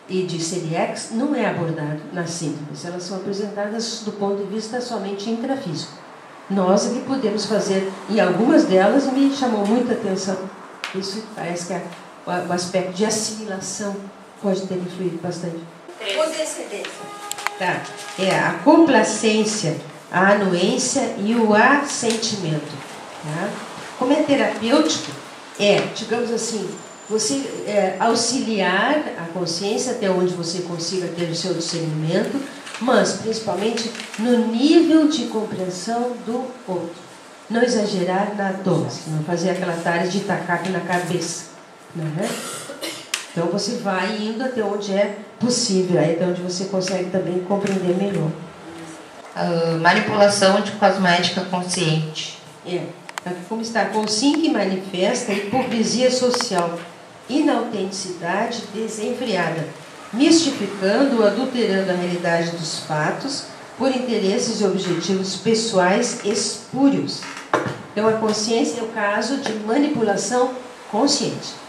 e de CELIEX não é abordado nas síndromes. Elas são apresentadas do ponto de vista somente intrafísico. Nós aqui podemos fazer, e algumas delas me chamou muita atenção. Isso parece que o aspecto de assimilação pode ter influído bastante. Ou descendência. Tá. É a complacência, a anuência e o assentimento. Tá? Como é terapêutico, digamos assim, você auxiliar a consciência até onde você consiga ter o seu discernimento, mas principalmente no nível de compreensão do outro. Não exagerar na dose, não fazer aquela tarefa de tacar na cabeça. Né? Então você vai indo até onde é possível, aí até onde você consegue também compreender melhor. Manipulação de cosmética consciente. Como está com sim que manifesta hipocrisia social, inautenticidade desenfreada, mistificando ou adulterando a realidade dos fatos por interesses e objetivos pessoais espúrios. Então a consciência é o caso de manipulação consciente.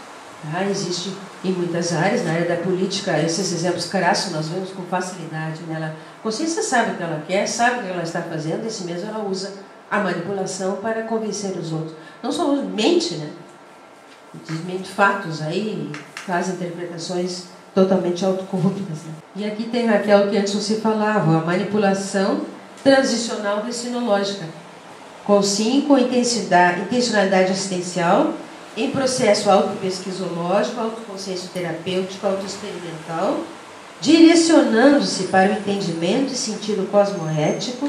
Existe em muitas áreas, na área da política, esses exemplos crassos nós vemos com facilidade. Né? A consciência sabe o que ela quer, sabe o que ela está fazendo, e assim mesmo ela usa a manipulação para convencer os outros. Não só mente, né? Desmente fatos aí, faz interpretações totalmente autocorruptas. Né? E aqui tem, Raquel, que antes você falava, a manipulação transicional decinológica, com intencionalidade assistencial, em processo autopesquisológico, autoconsciência terapêutico, autoexperimental, direcionando-se para o entendimento e sentido cosmoético,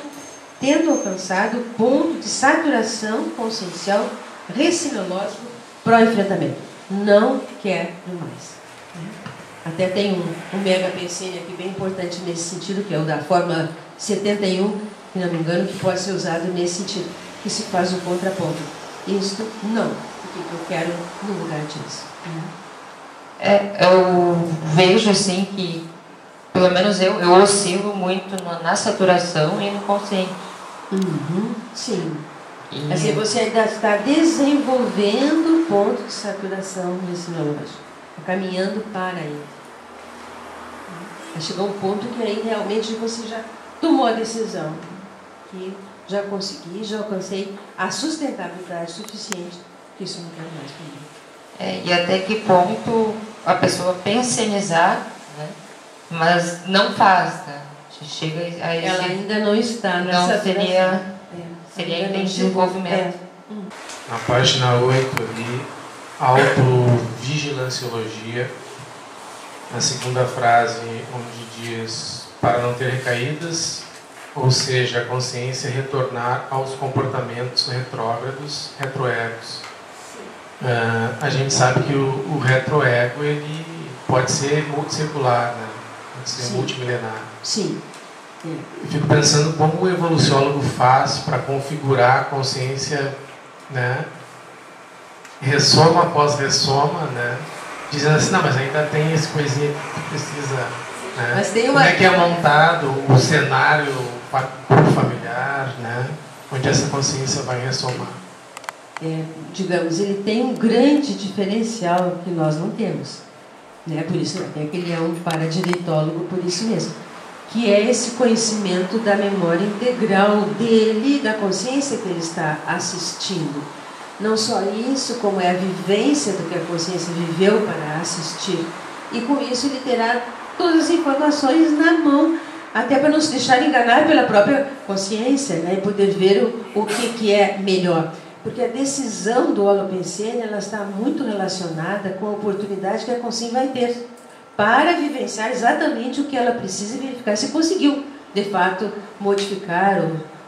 tendo alcançado o ponto de saturação consciencial recinológico pró-enfrentamento. Não quer mais. Até tem um mega PCN aqui bem importante nesse sentido, que é o da fórmula 71, se não me engano, que pode ser usado nesse sentido, que se faz o contraponto. Isto não, o que eu quero no lugar disso. Eu vejo assim que, pelo menos eu oscilo muito na saturação e no consciente. Sim. Assim, você ainda está desenvolvendo o ponto de saturação ensinológico, caminhando para ele. Chegou um ponto que aí realmente você já tomou a decisão, que já consegui, já alcancei a sustentabilidade suficiente, que isso não quero mais para mim. E até que ponto a pessoa pensa em exar, né? Mas não faz, né? Chega a esse... Ela ainda não está nessa seria em desenvolvimento. Na página 8 ali, autovigilanciologia, na segunda frase, onde diz para não ter recaídas, ou seja, a consciência retornar aos comportamentos retrógrados, retroegos. A gente sabe que o retroego ele pode ser multissecular, né? Pode ser multimilenar. Sim. Eu fico pensando como o evoluciólogo faz para configurar a consciência, né? Ressoma após ressoma, né? Dizendo assim, não, mas ainda tem esse coisinha que tu precisa, né? Mas tem uma... Como é que é montado o cenário grupo familiar, né? Onde essa consciência vai ressomar? Digamos, ele tem um grande diferencial que nós não temos, né? Por isso é que ele é um paradireitólogo, por isso mesmo, que é esse conhecimento da memória integral dele, da consciência que ele está assistindo. Não só isso, como é a vivência do que a consciência viveu para assistir. E com isso ele terá todas as informações na mão, até para não se deixar enganar pela própria consciência, né? E poder ver o que é melhor. Porque a decisão do holopensene, ela está muito relacionada com a oportunidade que a consciência vai ter para vivenciar exatamente o que ela precisa e verificar se conseguiu, de fato, modificar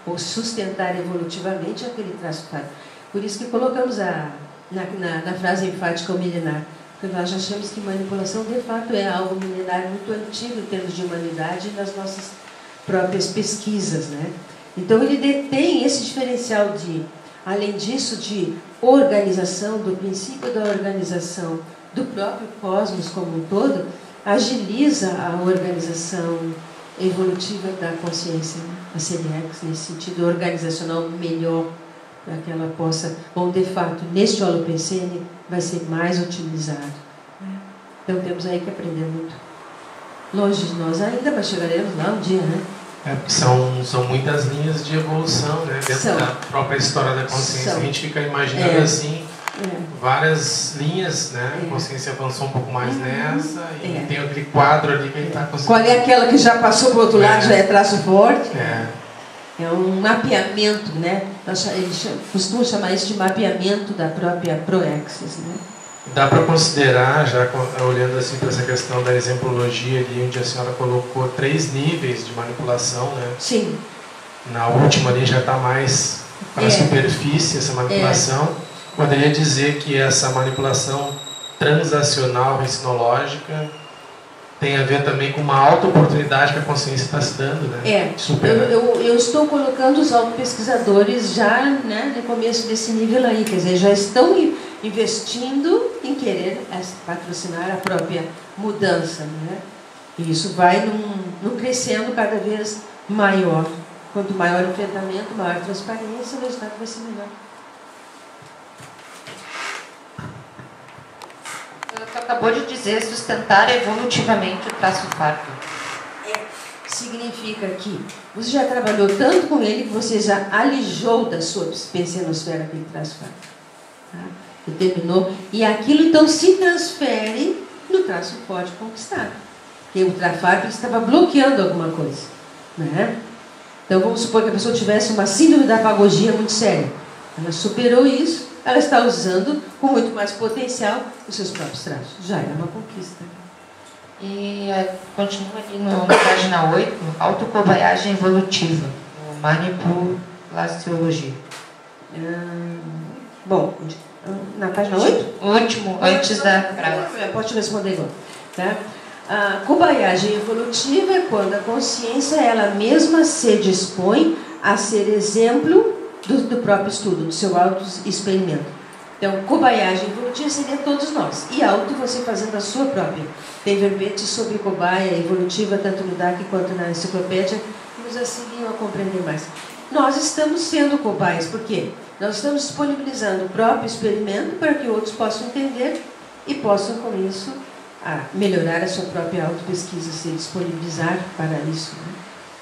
ou sustentar evolutivamente aquele traço fato. Por isso que colocamos na frase enfática o milenar, porque nós achamos que manipulação, de fato, é algo milenar muito antigo em termos de humanidade e nas nossas próprias pesquisas, né? Então, ele detém esse diferencial de, além disso, de organização, do princípio da organização do próprio cosmos como um todo, agiliza a organização evolutiva da consciência, né? A CDX, nesse sentido organizacional melhor, para que ela possa, bom, de fato, neste holopensene, vai ser mais utilizado. Então temos aí que aprender muito. Longe de nós ainda, mas chegaremos lá um dia, né? Porque são muitas linhas de evolução, né? Dentro da própria história da consciência. A gente fica imaginando assim, várias linhas, né? A consciência avançou um pouco mais nessa, e tem aquele quadro ali que ele está conseguindo. Qual é aquela que já passou para o outro lado, já é traço forte? É um mapeamento, né? Eles costumam chamar isso de mapeamento da própria proexis, né? Dá para considerar, já olhando assim para essa questão da exemplologia ali, onde a senhora colocou 3 níveis de manipulação, né? Sim. Na última ali já está mais para a superfície essa manipulação. Poderia dizer que essa manipulação transacional ensinológica tem a ver também com uma alta oportunidade que a consciência está se dando, né? Eu estou colocando os autopesquisadores já, né, no começo desse nível aí, quer dizer, já estão investindo em querer patrocinar a própria mudança, né? E isso vai num crescendo cada vez maior. Quanto maior o enfrentamento, maior a transparência, o resultado vai ser melhor. Tu acabou de dizer sustentar evolutivamente o traço fardo. Significa que você já trabalhou tanto com ele que você já alijou da sua pensenosfera aquele traço fardo. Tá? Determinou. E aquilo então se transfere no traço forte conquistado. Porque o traço fardo estava bloqueando alguma coisa. Né? Então vamos supor que a pessoa tivesse uma síndrome da apagogia muito séria. Ela superou isso. Ela está usando com muito mais potencial os seus próprios traços. Já é uma conquista. E continua ali na página 8, autocobaiagem evolutiva, manipulaciologia. Bom, na página 8? O último, antes da frase. Pode responder agora. Tá? A cobaiagem evolutiva é quando a consciência ela mesma se dispõe a ser exemplo do próprio estudo, do seu auto-experimento. Então, cobaiagem evolutiva seria todos nós. E auto, você fazendo a sua própria. Tem verbetes sobre cobaia evolutiva, tanto no DAC quanto na enciclopédia, que nos auxiliam a compreender mais. Nós estamos sendo cobaias, por quê? Nós estamos disponibilizando o próprio experimento para que outros possam entender e possam, com isso, melhorar a sua própria autopesquisa, se disponibilizar para isso. Né?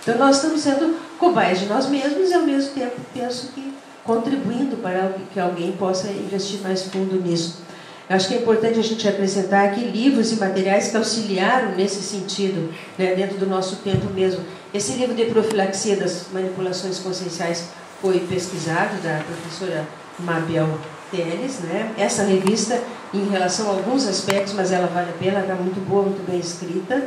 Então, nós estamos sendo cobaias de nós mesmos e, ao mesmo tempo, penso que contribuindo para que alguém possa investir mais fundo nisso. Eu acho que é importante a gente apresentar aqui livros e materiais que auxiliaram nesse sentido, né, dentro do nosso tempo mesmo. Esse livro de profilaxia das manipulações conscienciais foi pesquisado, da professora Mabel Teles, né? Essa revista, em relação a alguns aspectos, mas ela vale a pena, está muito boa, muito bem escrita.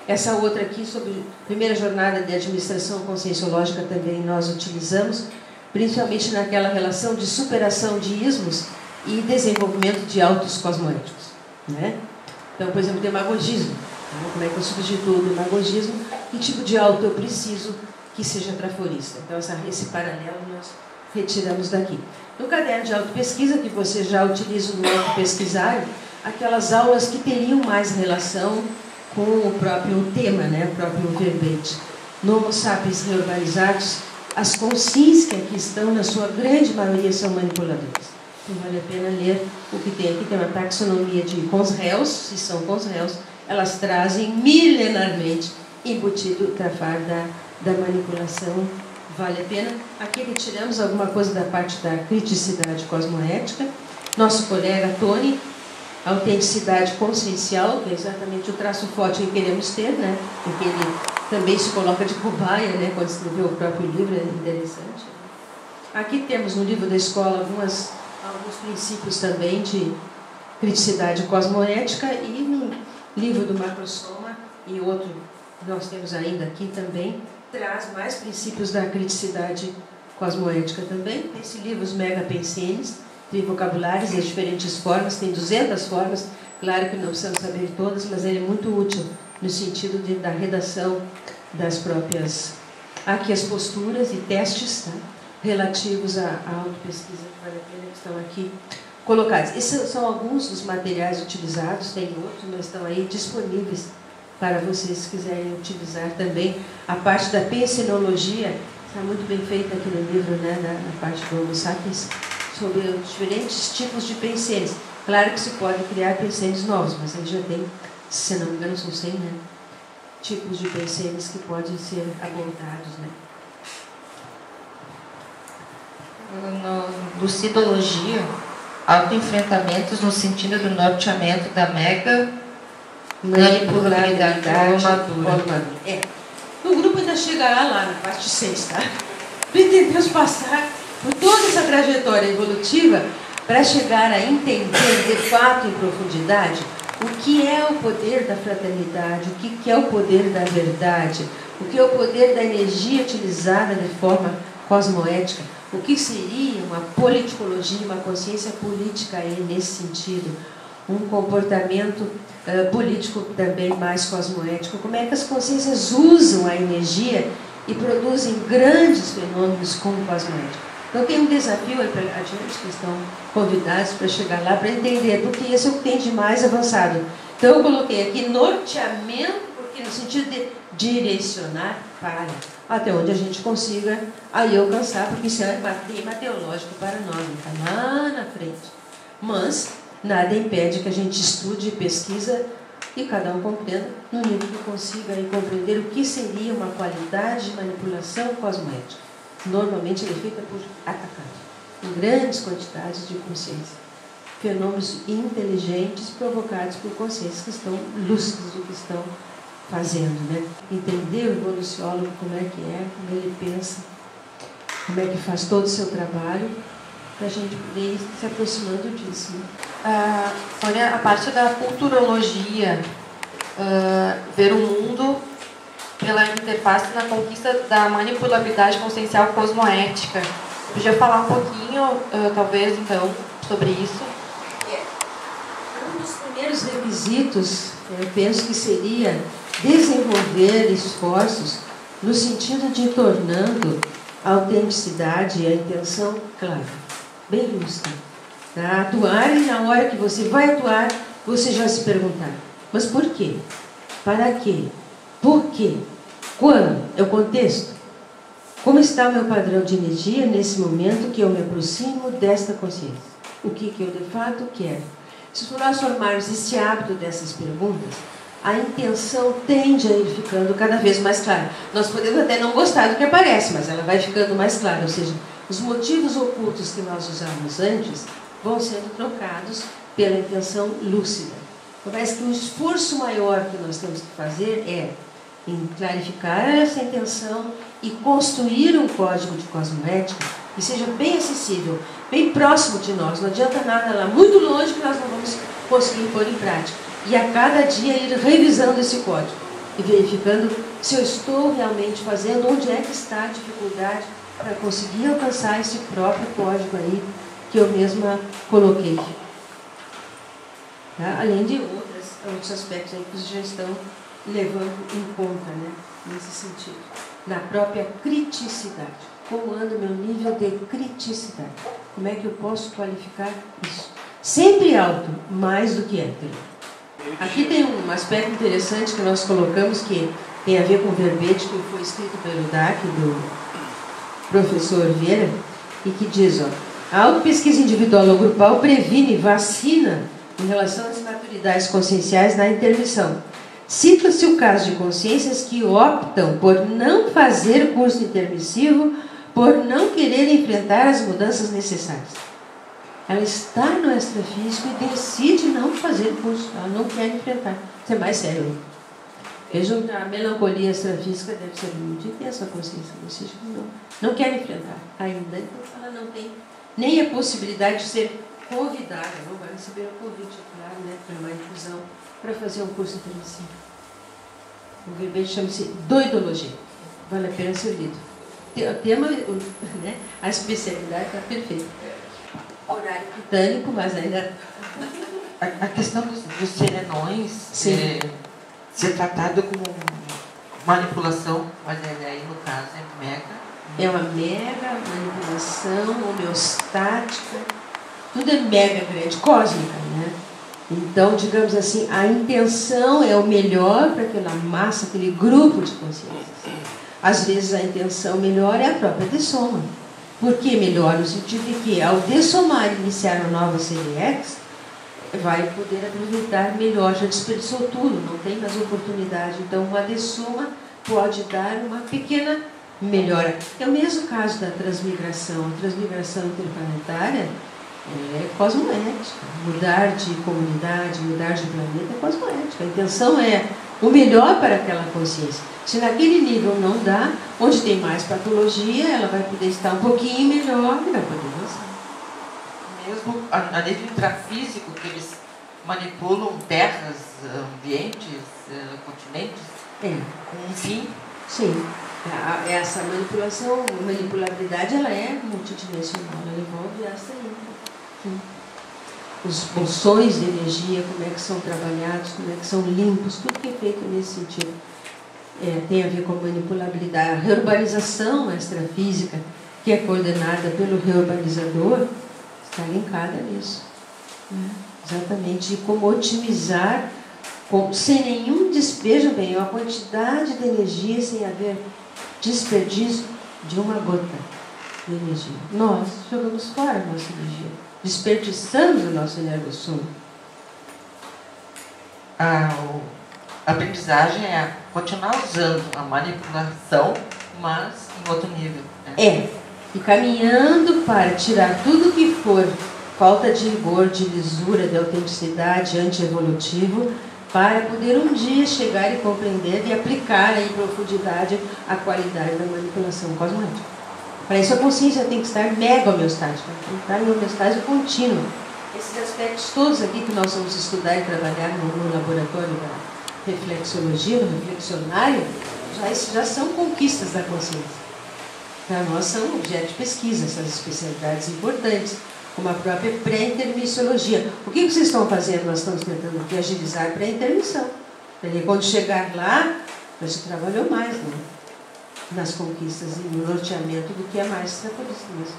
Essa outra aqui, sobre a primeira jornada de administração conscienciológica, também nós utilizamos, principalmente naquela relação de superação de ismos e desenvolvimento de autos cosmoéticos. Né? Então, por exemplo, demagogismo. Né? Como é que eu substituo o demagogismo? Que tipo de auto eu preciso que seja traforista? Então, esse paralelo nós retiramos daqui. No caderno de autopesquisa, que você já utiliza no autopesquisário, aquelas aulas que teriam mais relação com o próprio tema, né? O próprio verbete. No Homo sapiens reurbanizados, as consciências que aqui estão, na sua grande maioria, são manipuladoras. Então, vale a pena ler o que tem aqui. Tem uma taxonomia de cons-réus, se são cons-réus, elas trazem milenarmente embutido o trafar da manipulação. Vale a pena. Aqui retiramos alguma coisa da parte da criticidade cosmoética. Nosso colega Tony, autenticidade consciencial, que é exatamente o traço forte que queremos ter, né? Porque ele também se coloca de cobaia, né? Quando escreveu o próprio livro, é interessante. Aqui temos no livro da escola alguns princípios também de criticidade cosmoética, e no livro do Macrosoma, e outro que nós temos ainda aqui também, traz mais princípios da criticidade cosmoética também. Esse livro, os Mega Pensenes, tem vocabulários e as diferentes formas, tem 200 formas, claro que não precisamos saber todas, mas ele é muito útil no sentido da redação das próprias... Aqui as posturas e testes, tá? Relativos à autopesquisa, que vale a pena, que estão aqui colocados. Esses são alguns dos materiais utilizados, tem outros, mas estão aí disponíveis para vocês, se quiserem utilizar também. A parte da pensenologia está muito bem feita aqui no livro, né? Na parte do Homo sapiens, sobre os diferentes tipos de pensenes. Claro que se pode criar pensenes novos, mas aí já tem, se não me engano, são 100, né? Tipos de pensenes que podem ser abordados, né? No Lucidologia, autoenfrentamentos no sentido do norteamento da mega manipulabilidade madura. O grupo ainda chegará lá na parte 6, tá? Pretendemos passar por toda essa trajetória evolutiva para chegar a entender de fato em profundidade o que é o poder da fraternidade, o que é o poder da verdade, o que é o poder da energia utilizada de forma cosmoética, o que seria uma politicologia, uma consciência política aí nesse sentido, um comportamento político também mais cosmoético, como é que as consciências usam a energia e produzem grandes fenômenos como cosmoético. Então tem um desafio aí para adiante, que estão convidados para chegar lá para entender, porque esse é o que tem de mais avançado. Então eu coloquei aqui norteamento, porque no sentido de direcionar para até onde a gente consiga aí alcançar, porque isso é tema teológico para nós, está lá na frente. Mas nada impede que a gente estude, pesquisa e cada um compreenda no nível que consiga aí compreender o que seria uma qualidade de manipulação cosmoética. Normalmente ele fica por atacado, em grandes quantidades de consciência. Fenômenos inteligentes provocados por consciências que estão lúcidas do que estão fazendo, né? Entender o evoluciólogo, como é que é, como ele pensa, como é que faz todo o seu trabalho, para a gente poder ir se aproximando disso. Né? Sônia, a parte da culturologia, ver o mundo pela interface na conquista da manipulabilidade consciencial cosmoética. Podia falar um pouquinho, talvez, então, sobre isso? Um dos primeiros requisitos, eu penso que seria desenvolver esforços no sentido de ir tornando a autenticidade e a intenção clara, bem lúcida. Tá? Atuar, e na hora que você vai atuar, você já se perguntar, mas por quê? Para quê? Por quê? Quando? É o contexto. Como está o meu padrão de energia nesse momento que eu me aproximo desta consciência? O que eu de fato quero? Se nós formarmos esse hábito dessas perguntas, a intenção tende a ir ficando cada vez mais clara. Nós podemos até não gostar do que aparece, mas ela vai ficando mais clara. Ou seja, os motivos ocultos que nós usávamos antes vão sendo trocados pela intenção lúcida. Parece que o esforço maior que nós temos que fazer é em clarificar essa intenção e construir um código de cosmoética que seja bem acessível, bem próximo de nós. Não adianta nada lá muito longe que nós não vamos conseguir pôr em prática. E a cada dia ir revisando esse código e verificando se eu estou realmente fazendo, onde é que está a dificuldade para conseguir alcançar esse próprio código aí que eu mesma coloquei. Tá? Além de outros aspectos aí que vocês já estão levando em conta, né? Nesse sentido. Na própria criticidade. Como anda o meu nível de criticidade? Como é que eu posso qualificar isso? Sempre alto, mais do que hétero. Aqui tem um aspecto interessante que nós colocamos, que tem a ver com o verbete que foi escrito pelo DAC, do professor Vieira, e que diz, ó, a autopesquisa individual ou grupal previne, vacina em relação às maturidades conscienciais na intermissão. Cita-se o caso de consciências que optam por não fazer curso intermissivo, por não querer enfrentar as mudanças necessárias. Ela está no extrafísico e decide não fazer curso, ela não quer enfrentar. Isso é mais sério. Vejam que a melancolia extrafísica deve ser muito intensa a consciência, ou seja, não quer enfrentar ainda, então ela não tem nem a possibilidade de ser convidada, não vai receber o convite, claro, né, para uma inclusão, para fazer um curso intermissivo. O verbete chama-se doidologia. Vale a pena ser lido. O tema, né, a especialidade está perfeita. Horário britânico, mas ainda... A questão dos serenões ser tratado como manipulação, mas aí no caso é mega. É uma mega manipulação homeostática, tudo é mega grande, cósmica, né? Então, digamos assim, a intenção é o melhor para aquela massa, aquele grupo de consciências. Às vezes a intenção melhor é a própria dessoma. Por que melhor? No sentido de que, ao dessomar e iniciar uma nova série X, vai poder aproveitar melhor, já desperdiçou tudo, não tem mais oportunidade. Então, uma dessoma pode dar uma pequena melhora. É o mesmo caso da transmigração. A transmigração interplanetária é cosmoética. Mudar de comunidade, mudar de planeta é cosmoética. A intenção é o melhor para aquela consciência. Se naquele nível não dá, onde tem mais patologia, ela vai poder estar um pouquinho melhor e vai poder avançar. Mesmo a nível intrafísico, que eles manipulam terras, ambientes, continentes, com um fim. Sim. Essa manipulação, manipulabilidade, ela é multidimensional, ela envolve essa aí. Os bolsões de energia, como é que são trabalhados, como é que são limpos, tudo que é feito nesse sentido. Tem a ver com manipulabilidade. A reurbanização extrafísica, que é coordenada pelo reurbanizador, está linkada nisso. Exatamente, de como otimizar, sem nenhum despejo, bem, a quantidade de energia sem haver desperdício de uma gota de energia. Nós jogamos fora a nossa energia, desperdiçamos o nosso energossumo. A aprendizagem é continuar usando a manipulação, mas em outro nível. Né? E caminhando para tirar tudo que for falta de rigor, de lisura, de autenticidade, anti-evolutivo, para poder um dia chegar e compreender e aplicar em profundidade a qualidade da manipulação cosmoética. Para isso a consciência tem que estar mega homeostática, tem que estar em homeostase contínua. Esses aspectos todos aqui que nós vamos estudar e trabalhar no laboratório da reflexologia, no reflexionário, já são conquistas da consciência. Para nós são objeto de pesquisa, essas especialidades importantes, como a própria pré-intermissiologia. O que vocês estão fazendo? Nós estamos tentando aqui agilizar a pré-intermissão. Porque quando chegar lá, você trabalhou mais, né? Nas conquistas e no norteamento do que é mais extrapolista mesmo.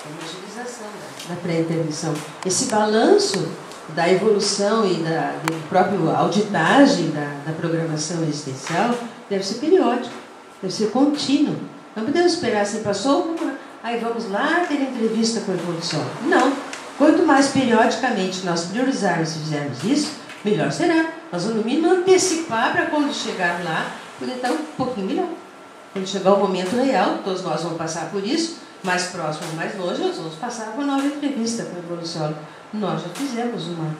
É uma agilização da pré-intervenção. Esse balanço da evolução e do próprio auditagem da programação existencial deve ser periódico, deve ser contínuo. Não podemos esperar assim, passou, aí vamos lá ter entrevista com o evolução. Não. Quanto mais periodicamente nós priorizarmos e fizermos isso, melhor será. Nós vamos, no mínimo, antecipar para quando chegar lá, poder estar um pouquinho melhor. Quando chegar o momento real, todos nós vamos passar por isso, mais próximo ou mais longe, nós vamos passar por uma nova entrevista com o evolução. Nós já fizemos uma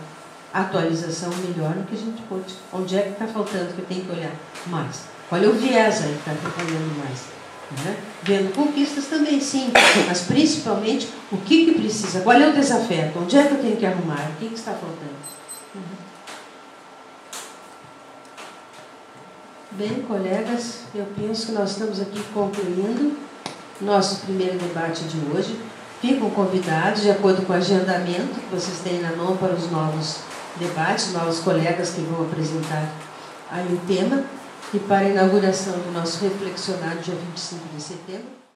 atualização melhor do que a gente pôde. Onde é que está faltando, que eu tenho que olhar mais? Qual é o viés aí que está trabalhando mais? Né? Vendo conquistas também, sim, mas principalmente o que precisa, qual é o desafeto, onde é que eu tenho que arrumar, o que está faltando. Bem, colegas, eu penso que nós estamos aqui concluindo nosso primeiro debate de hoje. Ficam convidados, de acordo com o agendamento que vocês têm na mão para os novos debates, novos colegas que vão apresentar aí o tema, e para a inauguração do nosso reflexionário dia 25 de setembro.